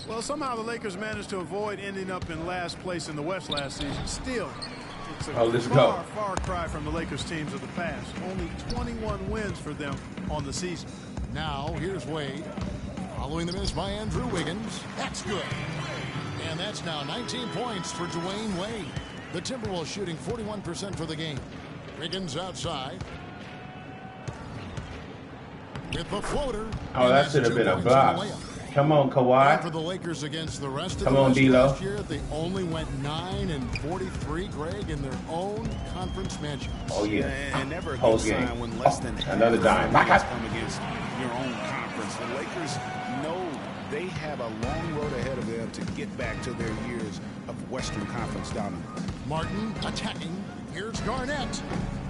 Speaker 4: Well, somehow the Lakers managed to avoid ending up in last place in the West last season. Still, it's a far cry from the Lakers teams of the past. Only 21 wins for them on the season.
Speaker 1: Now, here's Wade. Following the miss by Andrew Wiggins. That's good. And that's now 19 points for Dwayne Wade. The Timberwolves shooting 41% for the game. Wiggins outside. With the floater.
Speaker 9: Oh, that should have been a block. Come on, Kawhi.
Speaker 1: For the Lakers against the rest of
Speaker 9: Come
Speaker 1: the
Speaker 9: on, D'Lo.
Speaker 1: last year, they only went 9-43, Greg, in their own conference matchups.
Speaker 9: Oh yeah.
Speaker 10: And never a good sign when less than
Speaker 9: another dime.
Speaker 10: Come against your own conference. The Lakers know they have a long road ahead of them to get back to their years of Western Conference dominance.
Speaker 1: Martin attacking. Here's Garnett.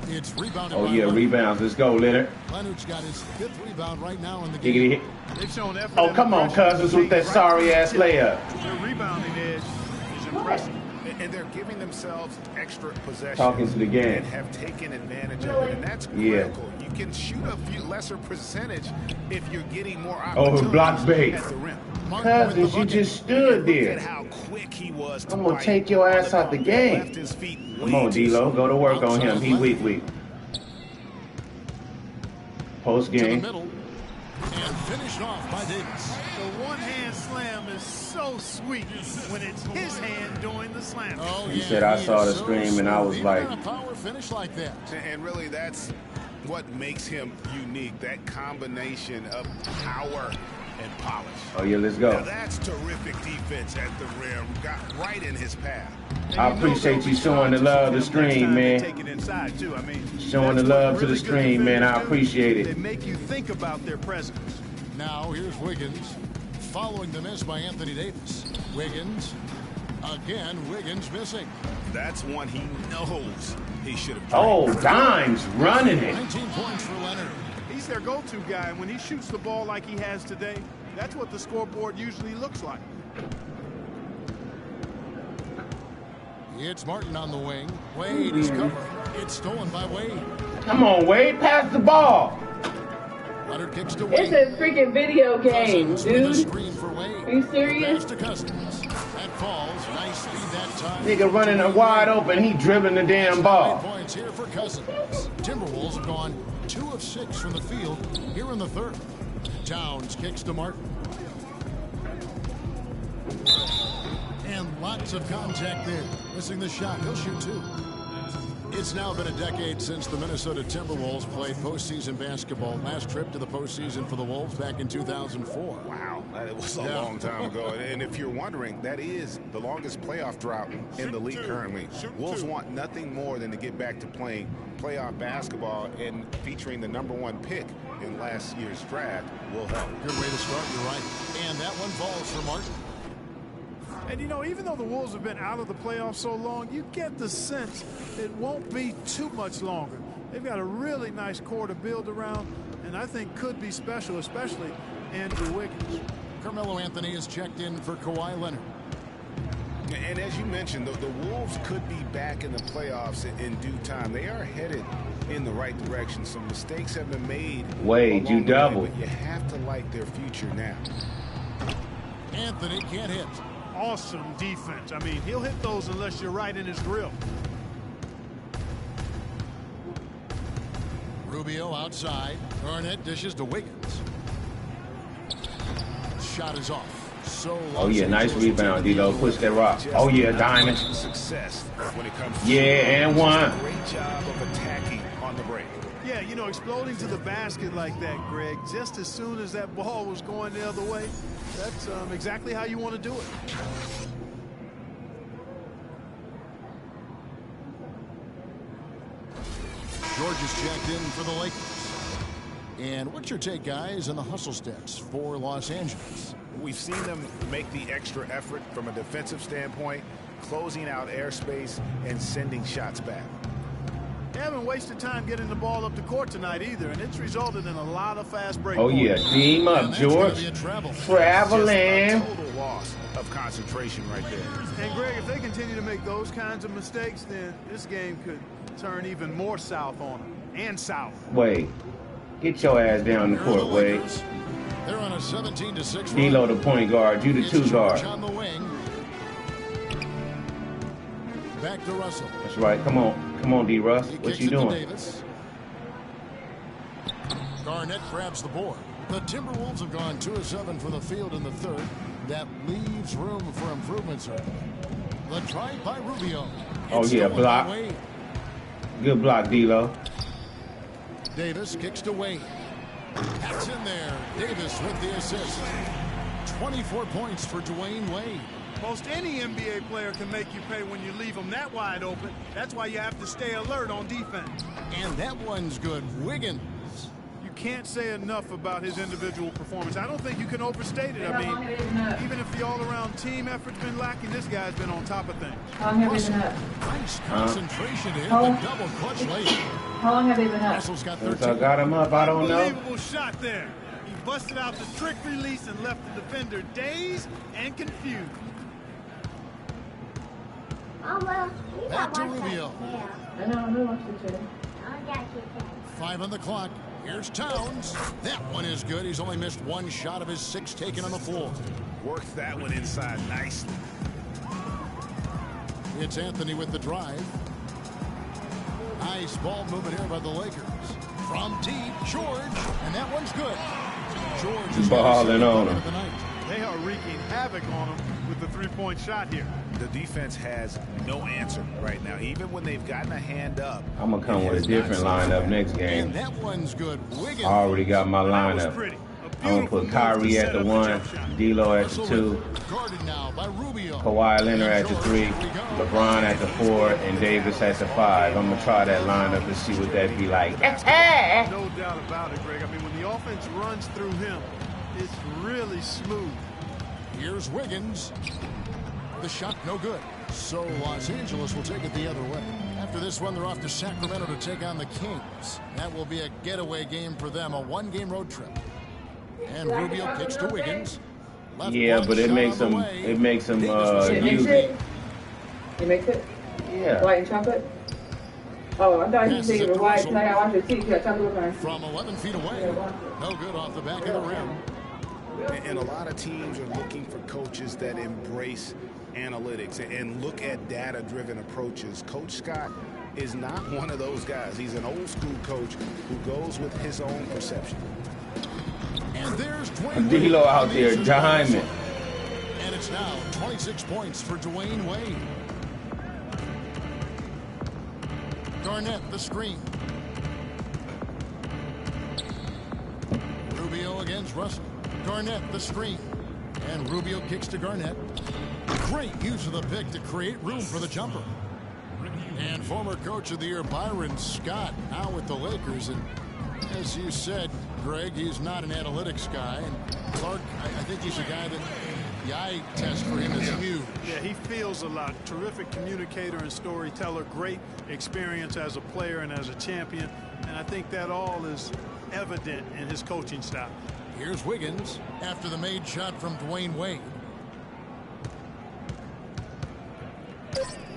Speaker 1: It's rebounded.
Speaker 9: Oh yeah, rebounds. Let's go, Leonard.
Speaker 1: Leonard's got his 5th rebound right now in the game.
Speaker 4: They've shown effort.
Speaker 9: Oh, come on, Cousins, with that sorry-ass layup.
Speaker 4: Their rebounding edge is impressive.
Speaker 10: And they're giving themselves extra possession.
Speaker 9: Talking to the game.
Speaker 10: And have taken advantage of it. And that's critical. You can shoot a few lesser percentage if you're getting more opportunities
Speaker 9: block bait.
Speaker 10: at the rim.
Speaker 9: Cousins, you just stood there.
Speaker 10: Look at how quick he was.
Speaker 9: I'm going to take your ass out the game. Come on, D'Lo. Go to work on him. He weak. Post game.
Speaker 1: And finished off by Davis.
Speaker 4: The one-hand slam is so sweet when it's his hand doing the slam.
Speaker 1: Oh,
Speaker 9: He said, I saw the scream, and I was like...
Speaker 1: a power finish like that.
Speaker 10: And really, that's what makes him unique, that combination of power and polish.
Speaker 9: Oh, yeah, let's go.
Speaker 10: Now, that's terrific defense at the rim. Got right in his path.
Speaker 9: I appreciate you showing the love to the stream, man. Showing the love to the stream, man. I appreciate it.
Speaker 4: They make you think about their presence.
Speaker 1: Now here's Wiggins, following the miss by Anthony Davis. Wiggins, again, Wiggins missing.
Speaker 10: That's one he knows he should have.
Speaker 9: Oh, Dimes running it.
Speaker 1: 19 points for Leonard.
Speaker 4: He's their go-to guy, and when he shoots the ball like he has today, that's what the scoreboard usually looks like.
Speaker 1: It's Martin on the wing. Wade is covered. It's stolen by Wade.
Speaker 9: Come on, Wade, pass the ball.
Speaker 1: Leonard kicks to Wade.
Speaker 2: It's a freaking video game, dude.
Speaker 1: Screen for Wade.
Speaker 2: Are you serious?
Speaker 1: To Cousins. That falls. Nice speed that time.
Speaker 9: Nigga running a wide open. He dribbling the damn ball.
Speaker 1: 9 points here for Cousins. Timberwolves have gone 2 of 6 from the field here in the third. Towns kicks to Martin. And lots of contact there. Missing the shot. He'll shoot 2. It's now been a decade since the Minnesota Timberwolves played postseason basketball. Last trip to the postseason for the Wolves back in 2004.
Speaker 10: Wow, that was a long time ago. And if you're wondering, that is the longest playoff drought in the league currently. Wolves want nothing more than to get back to playing playoff basketball, and featuring the #1 pick in last year's draft will help.
Speaker 1: Good way to start, you're right. And that one falls for Martin.
Speaker 4: And, you know, even though the Wolves have been out of the playoffs so long, you get the sense it won't be too much longer. They've got a really nice core to build around, and I think could be special, especially Andrew Wiggins.
Speaker 1: Carmelo Anthony is checked in for Kawhi Leonard.
Speaker 10: And as you mentioned, the Wolves could be back in the playoffs in due time. They are headed in the right direction. Some mistakes have been made.
Speaker 9: Wade, you double.
Speaker 10: But you have to like their future now.
Speaker 1: Anthony can't hit.
Speaker 4: Awesome defense. I mean, he'll hit those unless you're right in his grill.
Speaker 1: Rubio outside. Garnett dishes to Wiggins. Shot is off. So
Speaker 9: oh yeah, nice rebound, D'Lo. Push that rock. Oh yeah, diamond.
Speaker 10: Success when it comes
Speaker 9: to and one.
Speaker 10: Great job of attacking on the break.
Speaker 4: Yeah, you know, exploding to the basket like that, Greg, just as soon as that ball was going the other way, that's exactly how you want to do it.
Speaker 1: George is checked in for the Lakers. And what's your take, guys, on the hustle steps for Los Angeles?
Speaker 10: We've seen them make the extra effort from a defensive standpoint, closing out airspace and sending shots back.
Speaker 4: haven't wasted time getting the ball up the court tonight either, and it's resulted in a lot of fast break.
Speaker 9: Oh yeah, team up, George. Traveling.
Speaker 10: Total loss of concentration right there.
Speaker 4: And Greg, if they continue to make those kinds of mistakes, then this game could turn even more south on them. And south.
Speaker 9: Wade, get your ass down the court, Wade.
Speaker 1: They're on a 17-6 run.
Speaker 9: D'Lo the point guard, you the two guard.
Speaker 1: On the wing. Back to Russell.
Speaker 9: That's right. Come on, D. Russ. What you doing?
Speaker 1: Davis. Garnett grabs the board. The Timberwolves have gone 2 of 7 from the field in the third. That leaves room for improvement, sir. The drive by Rubio.
Speaker 9: Oh yeah, block. Good block, D'Lo.
Speaker 1: Davis kicks to Wade. That's in there. Davis with the assist. 24 points for Dwayne Wade.
Speaker 4: Most any NBA player can make you pay when you leave them that wide open. That's why you have to stay alert on defense.
Speaker 1: And that one's good. Wiggins.
Speaker 4: You can't say enough about his individual performance. I don't think you can overstate it. I mean, even if the all-around team effort's been lacking, this guy's been on top of things.
Speaker 1: Nice concentration to hit the double clutch late.
Speaker 2: How long have they been up?
Speaker 1: Russell's got
Speaker 9: Since I got him up, I don't know.
Speaker 4: Unbelievable shot there. He busted out the trick release and left the defender dazed and confused.
Speaker 1: Back to Rubio.
Speaker 2: I know, I'm going to
Speaker 1: 5 on the clock. Here's Towns. That one is good. He's only missed 1 shot of his 6 taken on the floor.
Speaker 10: Worked that one inside nicely.
Speaker 1: It's Anthony with the drive. Nice ball movement here by the Lakers. From deep, George, and that one's good. George is
Speaker 9: balling on him.
Speaker 4: They are wreaking havoc on him with the three-point shot here.
Speaker 10: The defense has no answer right now. Even when they've gotten a hand up.
Speaker 9: I'm going to come with a different lineup next game.
Speaker 1: And that one's good. Wiggins.
Speaker 9: I already got my lineup. I'm going to put Kyrie at the 1, D'Lo at the 2, Kawhi Leonard at the 3, LeBron at the 4, and Davis at the 5. I'm going to try that lineup and see what that be like.
Speaker 4: No doubt about it, Greg. I mean, when the offense runs through him, it's really smooth.
Speaker 1: Here's Wiggins. The shot no good. So Los Angeles will take it the other way. After this one, they're off to Sacramento to take on the Kings. That will be a getaway game for them, a 1-game road trip. And Rubio kicks to Wiggins.
Speaker 9: Yeah, but it makes them use
Speaker 2: it. You mix it?
Speaker 9: Yeah.
Speaker 2: White and chocolate? Oh, I thought you said it was white because I got to watch your teeth. You got chocolate on.
Speaker 1: From 11 feet away. No good off the back of the rim.
Speaker 10: And a lot of teams are looking for coaches that embrace analytics and look at data-driven approaches. Coach Scott is not one of those guys. He's an old-school coach who goes with his own perception.
Speaker 1: And there's Dwayne
Speaker 9: D'Lo out there, diamond.
Speaker 1: And it's now 26 points for Dwayne Wade. Garnett, the screen. Rubio against Russell. Garnett, the screen. And Rubio kicks to Garnett. Great use of the pick to create room for the jumper. And former coach of the year, Byron Scott, now with the Lakers. And as you said, Greg, he's not an analytics guy. And Clark, I think he's a guy that the eye test for him is huge.
Speaker 4: Yeah, he feels a lot. Terrific communicator and storyteller. Great experience as a player and as a champion. And I think that all is evident in his coaching style.
Speaker 1: Here's Wiggins after the made shot from Dwayne Wade.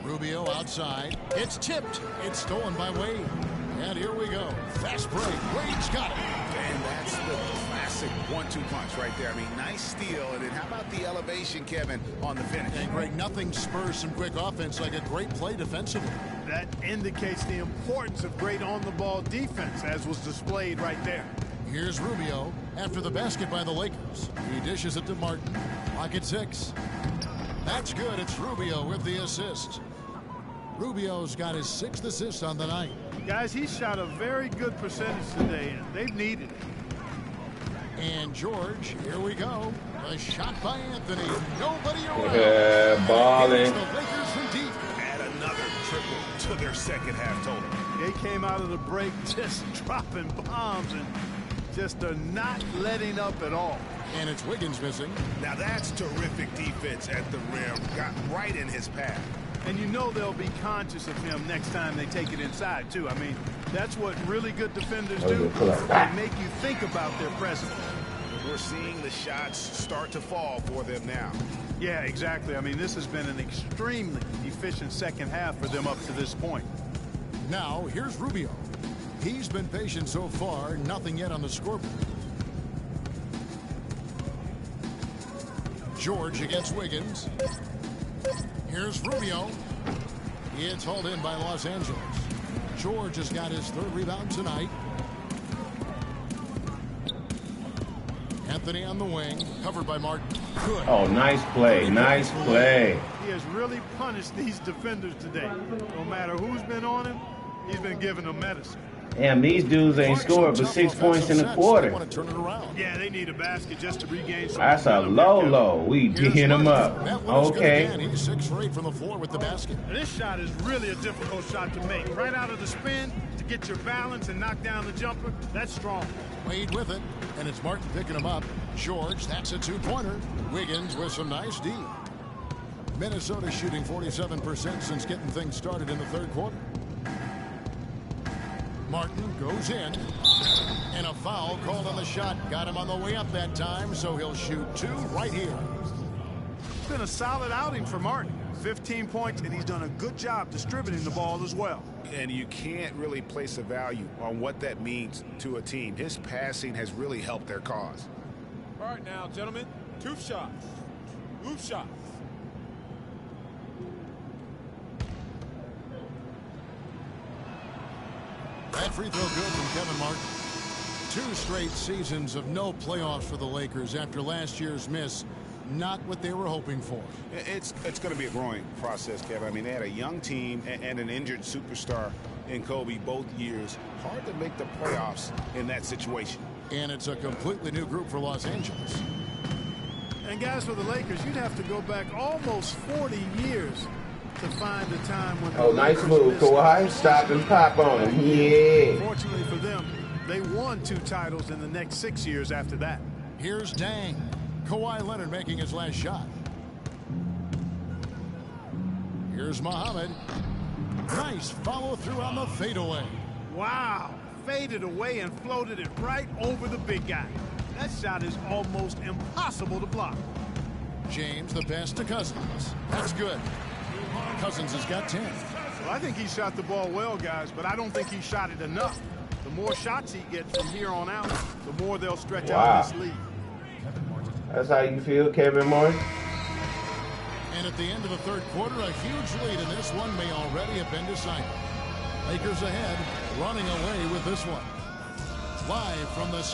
Speaker 1: Rubio outside. It's tipped. It's stolen by Wade. And here we go. Fast break. Wade's got it.
Speaker 10: And that's the classic 1-2 punch right there. I mean, nice steal. And then how about the elevation, Kevin, on the finish?
Speaker 1: And Greg, nothing spurs some quick offense like a great play defensively.
Speaker 4: That indicates the importance of great on-the-ball defense, as was displayed right there.
Speaker 1: Here's Rubio after the basket by the Lakers. He dishes it to Martin. Clock at 6. That's good. It's Rubio with the assist. Rubio's got his 6th assist on the night.
Speaker 4: Guys, he shot a very good percentage today, and they've needed it.
Speaker 1: And George, here we go. A shot by Anthony. Nobody around.
Speaker 9: Yeah, balling.
Speaker 1: The Lakers from deep.
Speaker 10: Add another triple to their second half total.
Speaker 4: They came out of the break just dropping bombs and just are not letting up at all.
Speaker 1: And it's Wiggins missing.
Speaker 10: Now that's terrific defense at the rim. Got right in his path.
Speaker 4: And you know they'll be conscious of him next time they take it inside, too. I mean, that's what really good defenders do. They make you think about their presence.
Speaker 10: We're seeing the shots start to fall for them now.
Speaker 4: Yeah, exactly. I mean, this has been an extremely efficient second half for them up to this point.
Speaker 1: Now, here's Rubio. He's been patient so far, nothing yet on the scoreboard. George against Wiggins. Here's Rubio. It's hauled in by Los Angeles. George has got his third rebound tonight. Anthony on the wing, covered by Martin. Good.
Speaker 9: Oh, nice play. Nice play.
Speaker 4: He has really punished these defenders today. No matter who's been on him, he's been giving them medicine.
Speaker 9: Damn, these dudes ain't scored but 6 points in the quarter.
Speaker 4: Yeah, they need a basket just to regain some.
Speaker 9: That's a low. We hit him up. Okay.
Speaker 1: He's 6 for 8 from the floor with the basket.
Speaker 4: This shot is really a difficult shot to make. Right out of the spin to get your balance and knock down the jumper. That's strong.
Speaker 1: Wade with it, and it's Martin picking him up. George, that's a 2-pointer. Wiggins with some nice D. Minnesota shooting 47% since getting things started in the third quarter. Martin goes in, and a foul called on the shot. Got him on the way up that time, so he'll shoot 2 right here.
Speaker 4: It's been a solid outing for Martin. 15 points, and he's done a good job distributing the ball as well.
Speaker 10: And you can't really place a value on what that means to a team. His passing has really helped their cause.
Speaker 15: All right now, gentlemen, 2 shots. 2 shots.
Speaker 1: That free throw good from Kevin Martin. 2 straight seasons of no playoffs for the Lakers after last year's miss. Not what they were hoping for.
Speaker 10: It's going to be a growing process, Kevin. I mean, they had a young team and an injured superstar in Kobe both years. Hard to make the playoffs in that situation.
Speaker 1: And it's a completely new group for Los Angeles.
Speaker 4: And guys, for the Lakers, you'd have to go back almost 40 years to find the time when.
Speaker 9: Oh, nice move, Kawhi. Stop and pop on him. Yeah.
Speaker 4: Fortunately for them, they won 2 titles in the next 6 years after that.
Speaker 1: Here's Dang. Kawhi Leonard making his last shot. Here's Muhammad. Nice follow through on the fadeaway.
Speaker 4: Wow. Faded away and floated it right over the big guy. That shot is almost impossible to block.
Speaker 1: James, the pass to Cousins. That's good. Cousins has got 10.
Speaker 4: Well, I think he shot the ball well, guys, but I don't think he shot it enough. The more shots he gets from here on out, the more they'll stretch out this lead.
Speaker 9: That's how you feel, Kevin Martin?
Speaker 1: And at the end of the third quarter, a huge lead, and this one may already have been decided. Lakers ahead, running away with this one. Live from the...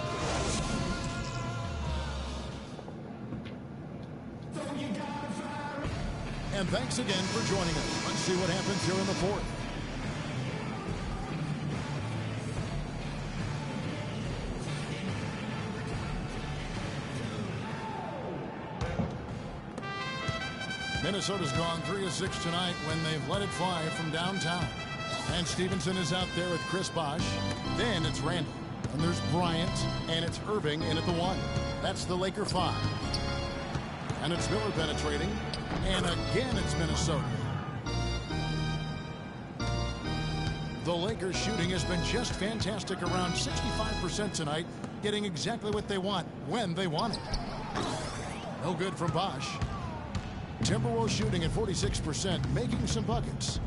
Speaker 1: And thanks again for joining us. Let's see what happens here in the fourth. Minnesota's gone 3 of 6 tonight when they've let it fly from downtown. And Stevenson is out there with Chris Bosh. Then it's Randall. And there's Bryant. And it's Irving in at the 1. That's the Laker 5. And it's Miller penetrating. And again it's Minnesota. The Lakers shooting has been just fantastic, around 65% tonight, getting exactly what they want when they want it. No good from Bosh. Timberwolves shooting at 46%, making some buckets.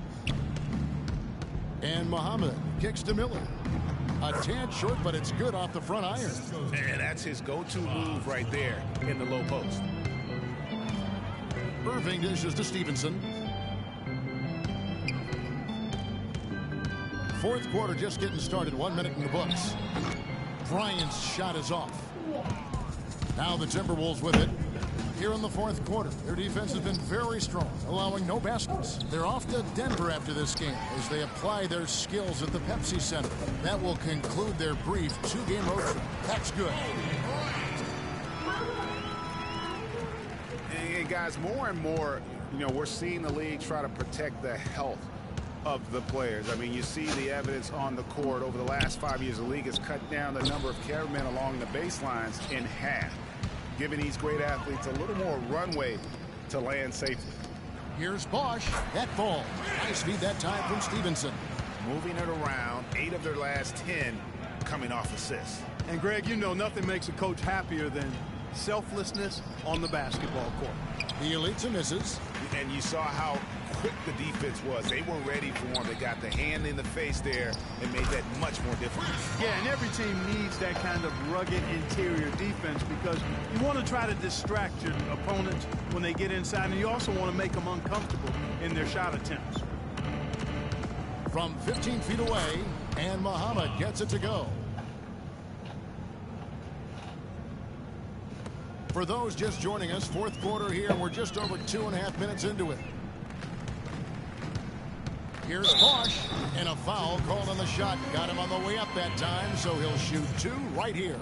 Speaker 1: And Muhammad kicks to Miller. A tad short, but it's good off the front iron.
Speaker 10: And that's his go-to move right there in the low post.
Speaker 1: Irving dishes to Stevenson. Fourth quarter just getting started. 1 minute in the books. Bryant's shot is off. Now the Timberwolves with it. Here in the fourth quarter, their defense has been very strong, allowing no baskets. They're off to Denver after this game as they apply their skills at the Pepsi Center. That will conclude their brief 2-game road trip. That's good.
Speaker 10: And guys, more and more, we're seeing the league try to protect the health of the players. I mean, you see the evidence on the court. Over the last 5 years, the league has cut down the number of cameramen along the baselines in half, giving these great athletes a little more runway to land safely.
Speaker 1: Here's Bosch. That falls. Nice feed that time from Stevenson.
Speaker 10: Moving it around, 8 of their last 10 coming off assists.
Speaker 4: And Greg, you know nothing makes a coach happier than selflessness on the basketball court.
Speaker 1: He elites and misses.
Speaker 10: And you saw how quick the defense was. They were ready for him. They got the hand in the face there and made that much more difficult.
Speaker 4: Yeah, and every team needs that kind of rugged interior defense because you want to try to distract your opponents when they get inside, and you also want to make them uncomfortable in their shot attempts.
Speaker 1: From 15 feet away, and Muhammad gets it to go. For those just joining us, fourth quarter here, and we're just over 2.5 minutes into it. Here's Bosch, and a foul called on the shot. Got him on the way up that time, so he'll shoot 2 right here.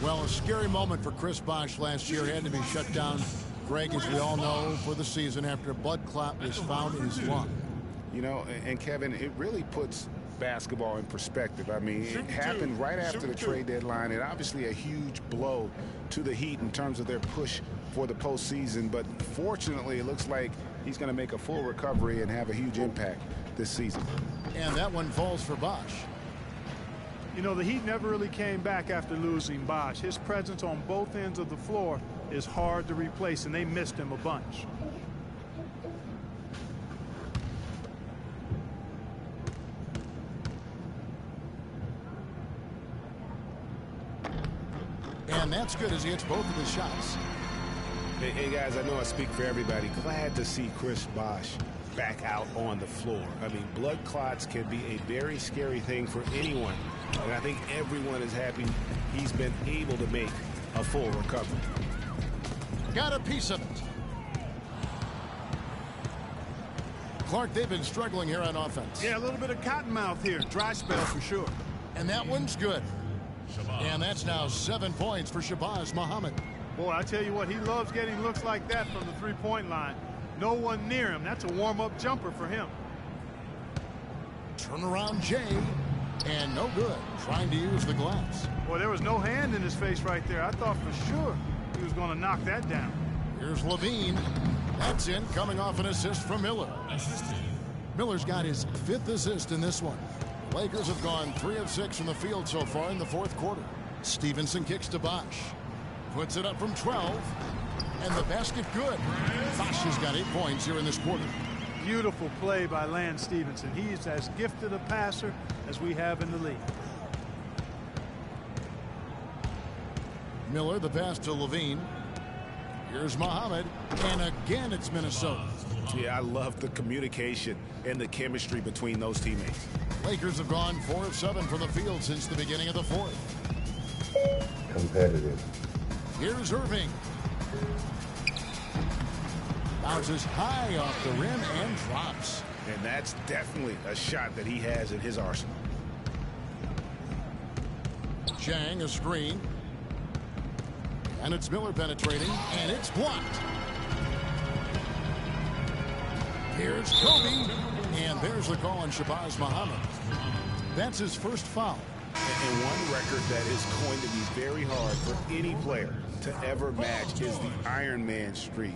Speaker 1: Well, a scary moment for Chris Bosch last year. Had to be shut down, Greg, as we all know, for the season after a blood clot was found in his lung.
Speaker 10: You know, and Kevin, it really puts basketball in perspective. I mean, it happened right after the trade deadline, and obviously a huge blow to the Heat in terms of their push for the postseason. But fortunately, it looks like he's going to make a full recovery and have a huge impact this season.
Speaker 1: And that one falls for Bosch.
Speaker 4: You know, the Heat never really came back after losing Bosch. His presence on both ends of the floor is hard to replace, and they missed him a bunch.
Speaker 1: And that's good as he hits both of his shots.
Speaker 3: Hey, guys, I know I speak for everybody. Glad to see Chris Bosch back out on the floor. I mean, blood clots can be a very scary thing for anyone. And I think everyone is happy he's been able to make a full recovery.
Speaker 1: Got a piece of it. Clark, they've been struggling here on offense.
Speaker 4: Yeah, a little bit of cottonmouth here. Dry spell for sure.
Speaker 1: And that one's good. And that's now 7 points for Shabazz Muhammad.
Speaker 4: Boy, I tell you what, he loves getting looks like that from the three-point line. No one near him. That's a warm-up jumper for him.
Speaker 1: Turnaround Jay. And no good. Trying to use the glass.
Speaker 4: Boy, there was no hand in his face right there. I thought for sure he was going to knock that down.
Speaker 1: Here's Levine. That's in, coming off an assist from Miller. Miller's got his 5th assist in this one. Lakers have gone 3 of 6 from the field so far in the fourth quarter. Stevenson kicks to Bosch. Puts it up from 12. And the basket good. Bosch has got 8 points here in this quarter.
Speaker 4: Beautiful play by Lance Stevenson. He's as gifted a passer as we have in the league.
Speaker 1: Miller, the pass to Levine. Here's Muhammad. And again, it's Minnesota.
Speaker 3: Yeah, I love the communication and the chemistry between those teammates.
Speaker 1: Lakers have gone 4 of 7 from the field since the beginning of the fourth.
Speaker 9: Competitive.
Speaker 1: Here's Irving. Bounces high off the rim and drops.
Speaker 3: And that's definitely a shot that he has in his arsenal.
Speaker 1: Chang, a screen. And it's Miller penetrating, and it's blocked. Here's Kobe, and there's the call on Shabazz Muhammad. That's his first foul.
Speaker 3: And one record that is going to be very hard for any player to ever match is the Iron Man streak.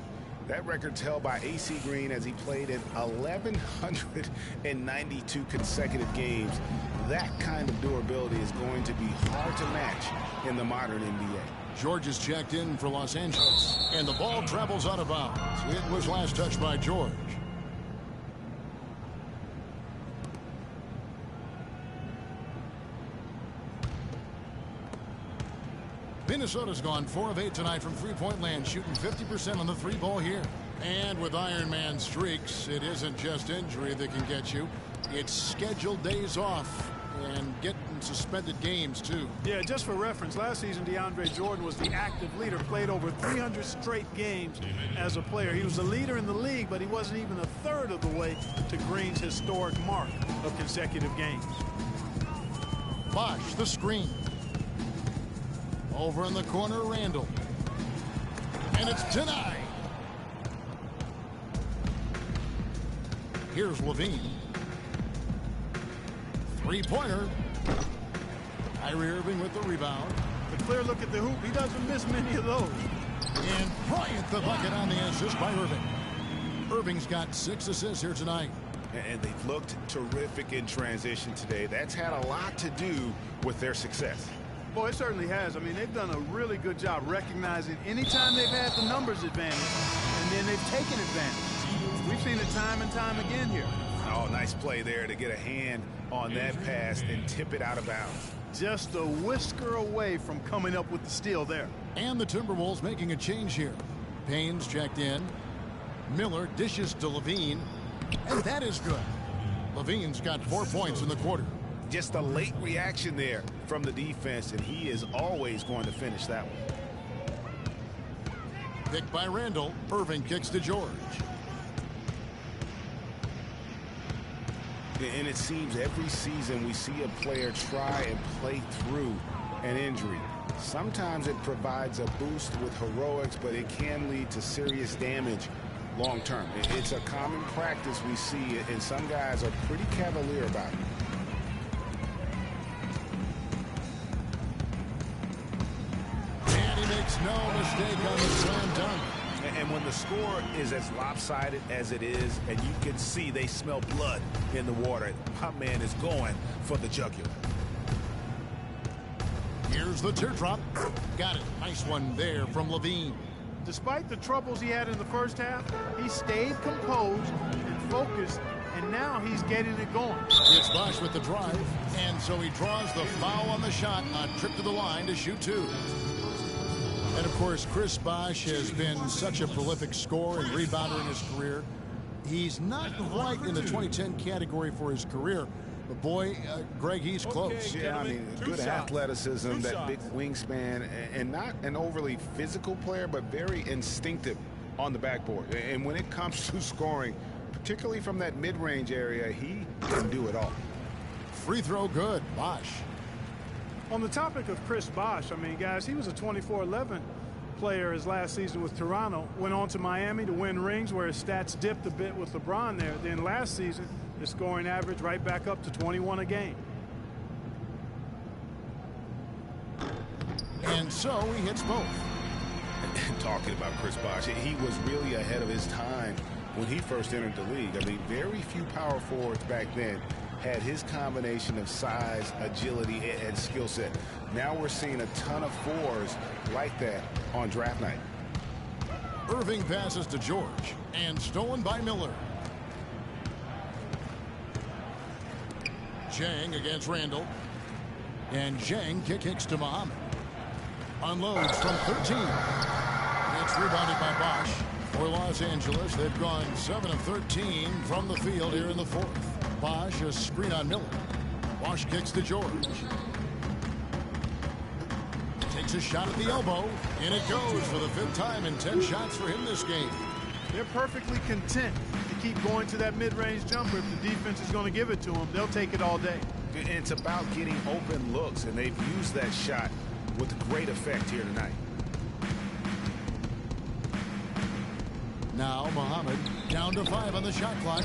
Speaker 3: That record's held by AC Green as he played in 1,192 consecutive games. That kind of durability is going to be hard to match in the modern NBA.
Speaker 1: George is checked in for Los Angeles, and the ball travels out of bounds. It was last touched by George. Minnesota's gone 4 of 8 tonight from three-point land, shooting 50% on the 3-ball here. And with Iron Man streaks, it isn't just injury that can get you. It's scheduled days off and getting suspended games, too.
Speaker 4: Yeah, just for reference, last season DeAndre Jordan was the active leader, played over 300 straight games as a player. He was the leader in the league, but he wasn't even a third of the way to Green's historic mark of consecutive games.
Speaker 1: Bosch, the screen. Over in the corner, Randall. And it's denied. Here's Levine. Three-pointer. Kyrie Irving with the rebound.
Speaker 4: The clear look at the hoop. He doesn't miss many of those.
Speaker 1: And Bryant the bucket on the assist by Irving. Irving's got 6 assists here tonight.
Speaker 3: And they've looked terrific in transition today. That's had a lot to do with their success.
Speaker 4: Boy, it certainly has. I mean, they've done a really good job recognizing anytime they've had the numbers advantage, and then they've taken advantage. We've seen it time and time again here.
Speaker 3: Oh, nice play there to get a hand on that pass and tip it out of bounds.
Speaker 4: Just a whisker away from coming up with the steal there.
Speaker 1: And the Timberwolves making a change here. Payne's checked in. Miller dishes to Levine, and that is good. Levine's got 4 points in the quarter.
Speaker 3: Just a late reaction there from the defense, and he is always going to finish that one.
Speaker 1: Picked by Randall. Irving kicks to George.
Speaker 3: And it seems every season we see a player try and play through an injury. Sometimes it provides a boost with heroics, but it can lead to serious damage long term. It's a common practice we see, and some guys are pretty cavalier about it.
Speaker 1: No mistake on the slam dunk.
Speaker 3: And when the score is as lopsided as it is, and you can see they smell blood in the water, my man is going for the jugular.
Speaker 1: Here's the teardrop. Got it. Nice one there from Levine.
Speaker 4: Despite the troubles he had in the first half, he stayed composed and focused, and now he's getting it going.
Speaker 1: It's Bosh with the drive, and so he draws the foul on the shot on trip to the line to shoot 2. And, of course, Chris Bosh has been such a prolific scorer and rebounder in his career. He's not quite in the 2010 category for his career. But, boy, Greg, he's close.
Speaker 3: Yeah, I mean, good athleticism, that big wingspan, and not an overly physical player, but very instinctive on the backboard. And when it comes to scoring, particularly from that mid-range area, he can do it all.
Speaker 1: Free throw good. Bosh.
Speaker 4: On the topic of Chris Bosh, I mean, guys, he was a 24-11 player his last season with Toronto. Went on to Miami to win rings where his stats dipped a bit with LeBron there. Then last season, his scoring average right back up to 21 a game.
Speaker 1: And so he hits both.
Speaker 3: Talking about Chris Bosh, he was really ahead of his time when he first entered the league. I mean, very few power forwards back then had his combination of size, agility, and skill set. Now we're seeing a ton of 4s like that on draft night.
Speaker 1: Irving passes to George, and stolen by Miller. Zhang against Randall. And Zhang kicks to Muhammad. Unloads from 13. It's rebounded by Bosh. For Los Angeles, they've gone 7 of 13 from the field here in the 4th. Bosh, a screen on Miller. Bosh kicks to George. Takes a shot at the elbow, and it goes for the 5th time in 10 shots for him this game.
Speaker 4: They're perfectly content to keep going to that mid-range jumper. If the defense is going to give it to them, they'll take it all day.
Speaker 3: It's about getting open looks, and they've used that shot with great effect here tonight.
Speaker 1: Now Muhammad down to 5 on the shot clock.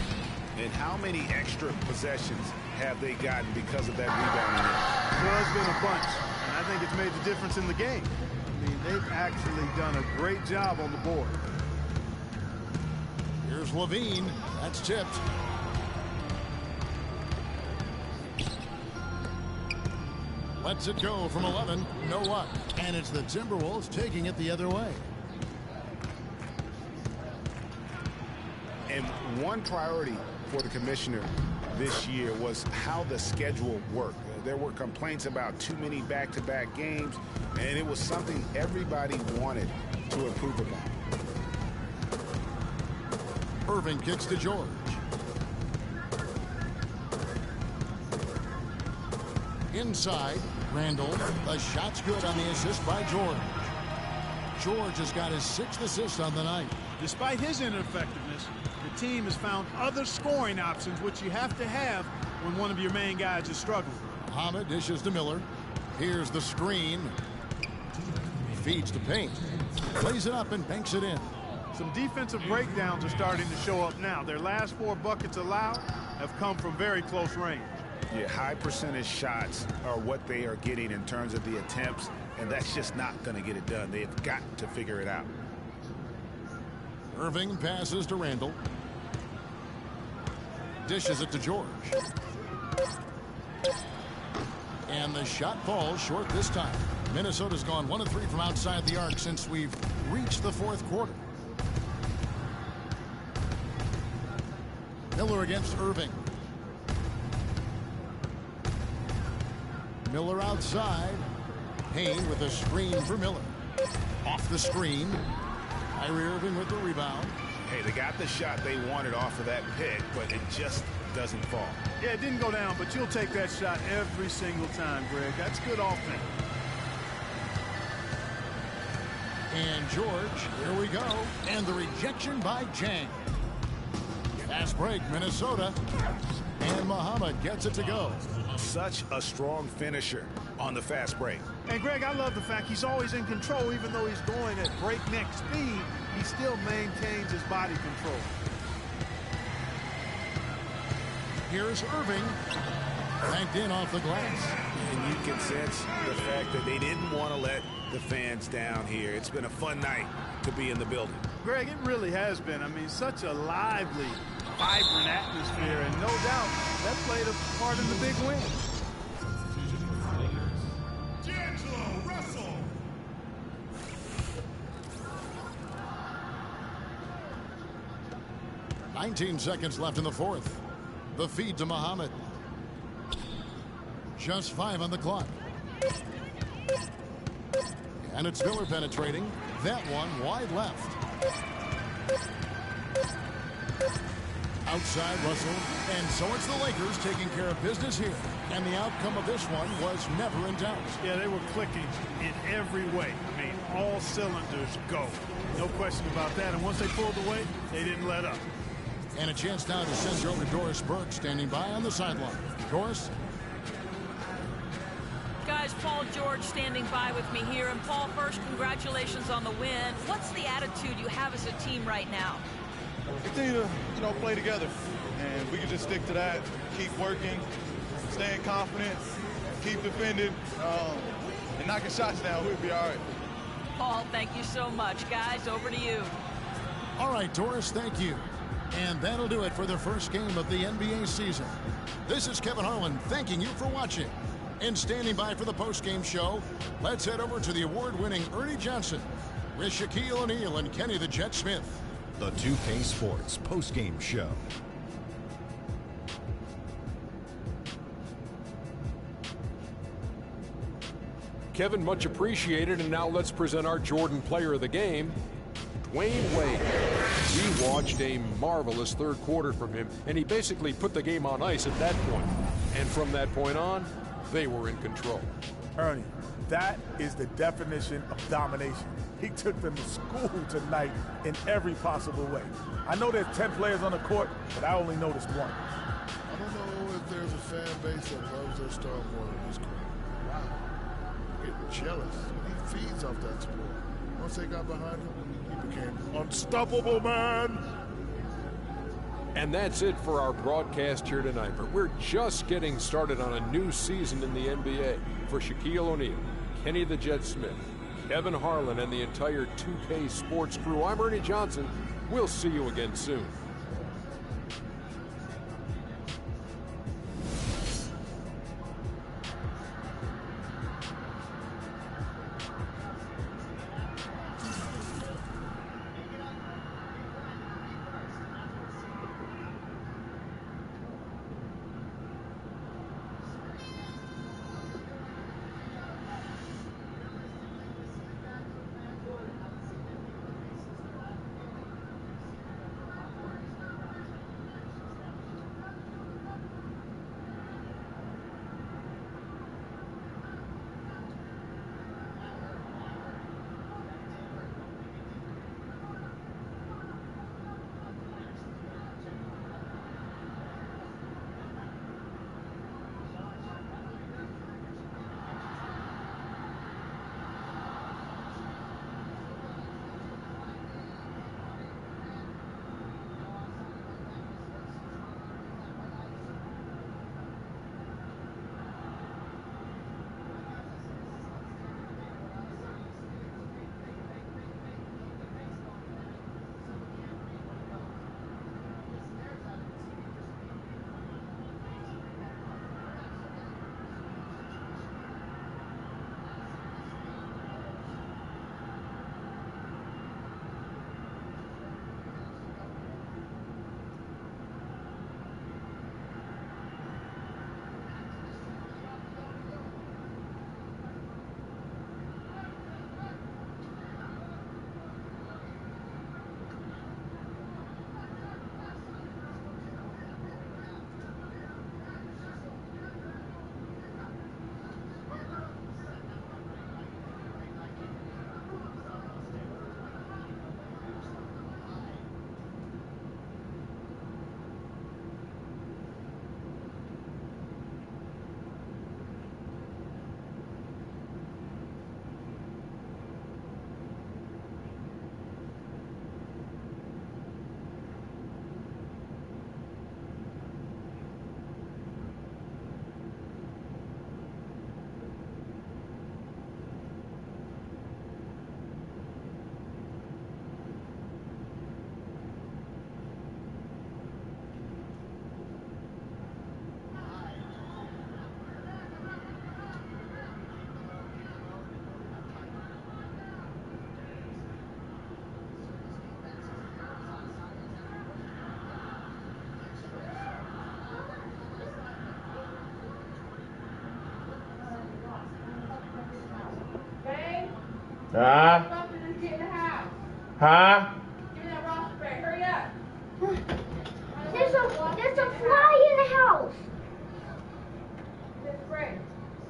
Speaker 3: And how many extra possessions have they gotten because of that rebounding?
Speaker 4: Well, it's been a bunch, and I think it's made the difference in the game. I mean, they've actually done a great job on the board.
Speaker 1: Here's Levine. That's tipped. Lets it go from 11. No luck. And it's the Timberwolves taking it the other way.
Speaker 3: And one priority for the commissioner this year was how the schedule worked. There were complaints about too many back-to-back games, and it was something everybody wanted to improve upon.
Speaker 1: Irving kicks to George. Inside, Randall. The shot's good on the assist by George. George has got his 6th assist on the night.
Speaker 4: Despite his ineffectiveness, the team has found other scoring options, which you have to have when one of your main guys is struggling.
Speaker 1: Muhammad dishes to Miller. Here's the screen. Feeds to Payne. Plays it up and banks it in.
Speaker 4: Some defensive breakdowns are starting to show up now. Their last 4 buckets allowed have come from very close range.
Speaker 3: Yeah, high percentage shots are what they are getting in terms of the attempts, and that's just not going to get it done. They've got to figure it out.
Speaker 1: Irving passes to Randall. Dishes it to George. And the shot falls short this time. Minnesota's gone 1 of 3 from outside the arc since we've reached the fourth quarter. Miller against Irving. Miller outside. Payne with a screen for Miller. Off the screen. Kyrie Irving with the rebound.
Speaker 10: Hey, they got the shot they wanted off of that pick, but it just doesn't fall.
Speaker 4: Yeah, it didn't go down, but you'll take that shot every single time, Greg. That's good offense.
Speaker 1: And George, here we go. And the rejection by Chang. Fast break, Minnesota. And Muhammad gets it to go.
Speaker 10: Such a strong finisher on the fast break.
Speaker 4: And Greg, I love the fact he's always in control. Even though he's going at breakneck speed, he still maintains his body control.
Speaker 1: Here's Irving. Banked in off the glass.
Speaker 10: And you can sense the fact that they didn't want to let the fans down here. It's been a fun night to be in the building.
Speaker 4: Greg, it really has been. I mean, such a lively, vibrant atmosphere, and no doubt that played a part in the big win.
Speaker 1: 19 seconds left in the fourth. The feed to Muhammad. Just 5 on the clock. And it's Miller penetrating. That one wide left. Outside Russell. And so it's the Lakers taking care of business here. And the outcome of this one was never in doubt.
Speaker 4: Yeah, they were clicking in every way. I mean, all cylinders go. No question about that. And once they pulled away, they didn't let up.
Speaker 1: And a chance now to send you over to Doris Burke, standing by on the sideline. Doris?
Speaker 6: Guys, Paul George standing by with me here. And Paul, first, congratulations on the win. What's the attitude you have as a team right now?
Speaker 16: Continue to, play together. And we can just stick to that, keep working, staying confident, keep defending, and knocking shots down. We'll be all right.
Speaker 6: Paul, thank you so much. Guys, over to you.
Speaker 1: All right, Doris, thank you. And that'll do it for the first game of the NBA season. This is Kevin Harlan thanking you for watching. And standing by for the post-game show, let's head over to the award-winning Ernie Johnson with Shaquille O'Neal and Kenny the Jet Smith.
Speaker 11: The 2K Sports post-game show.
Speaker 12: Kevin, much appreciated. And now let's present our Jordan Player of the Game, Dwayne Wade. We watched a marvelous third quarter from him, and he basically put the game on ice at that point. And from that point on, they were in control.
Speaker 13: Ernie, that is the definition of domination. He took them to school tonight in every possible way. I know there's 10 players on the court, but I only noticed one.
Speaker 14: I don't know if there's a fan base that loves their star more than this crowd. Wow. Getting jealous. He feeds off that sport. Once they got behind him, he became unstoppable, man.
Speaker 12: And that's it for our broadcast here tonight. But we're just getting started on a new season in the NBA. For Shaquille O'Neal, Kenny the Jet Smith, Kevin Harlan, and the entire 2K Sports crew, I'm Ernie Johnson. We'll see you again soon.
Speaker 9: Huh?
Speaker 2: Something to get in the house.
Speaker 9: Huh?
Speaker 2: Give me that roster spray. Hurry up.
Speaker 7: There's a fly in the house.
Speaker 2: This spray.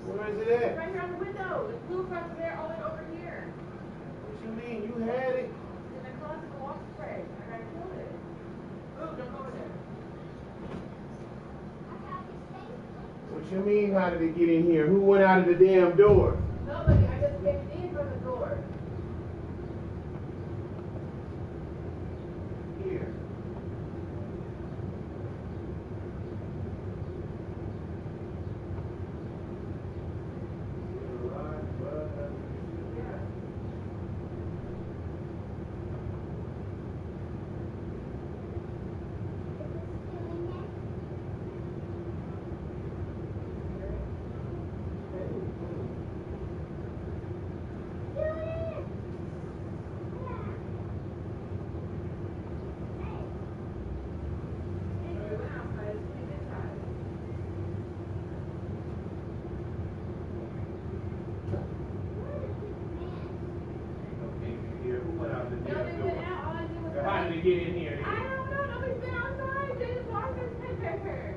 Speaker 9: Where is it at?
Speaker 2: It's right here on the window. It's blue across there, all the way over here.
Speaker 9: What you mean? You had it?
Speaker 2: It's in the closet of the water spray. I gotta kill it. Ooh, don't go over there.
Speaker 9: What you mean, how did it get in here? Who went out of the damn door?
Speaker 2: Nobody. I just came in from the door.
Speaker 9: Here. How did it get in here?
Speaker 2: I don't know. Nobody's been outside. They just locked us in there.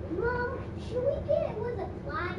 Speaker 7: Mom, should we get it with a fly?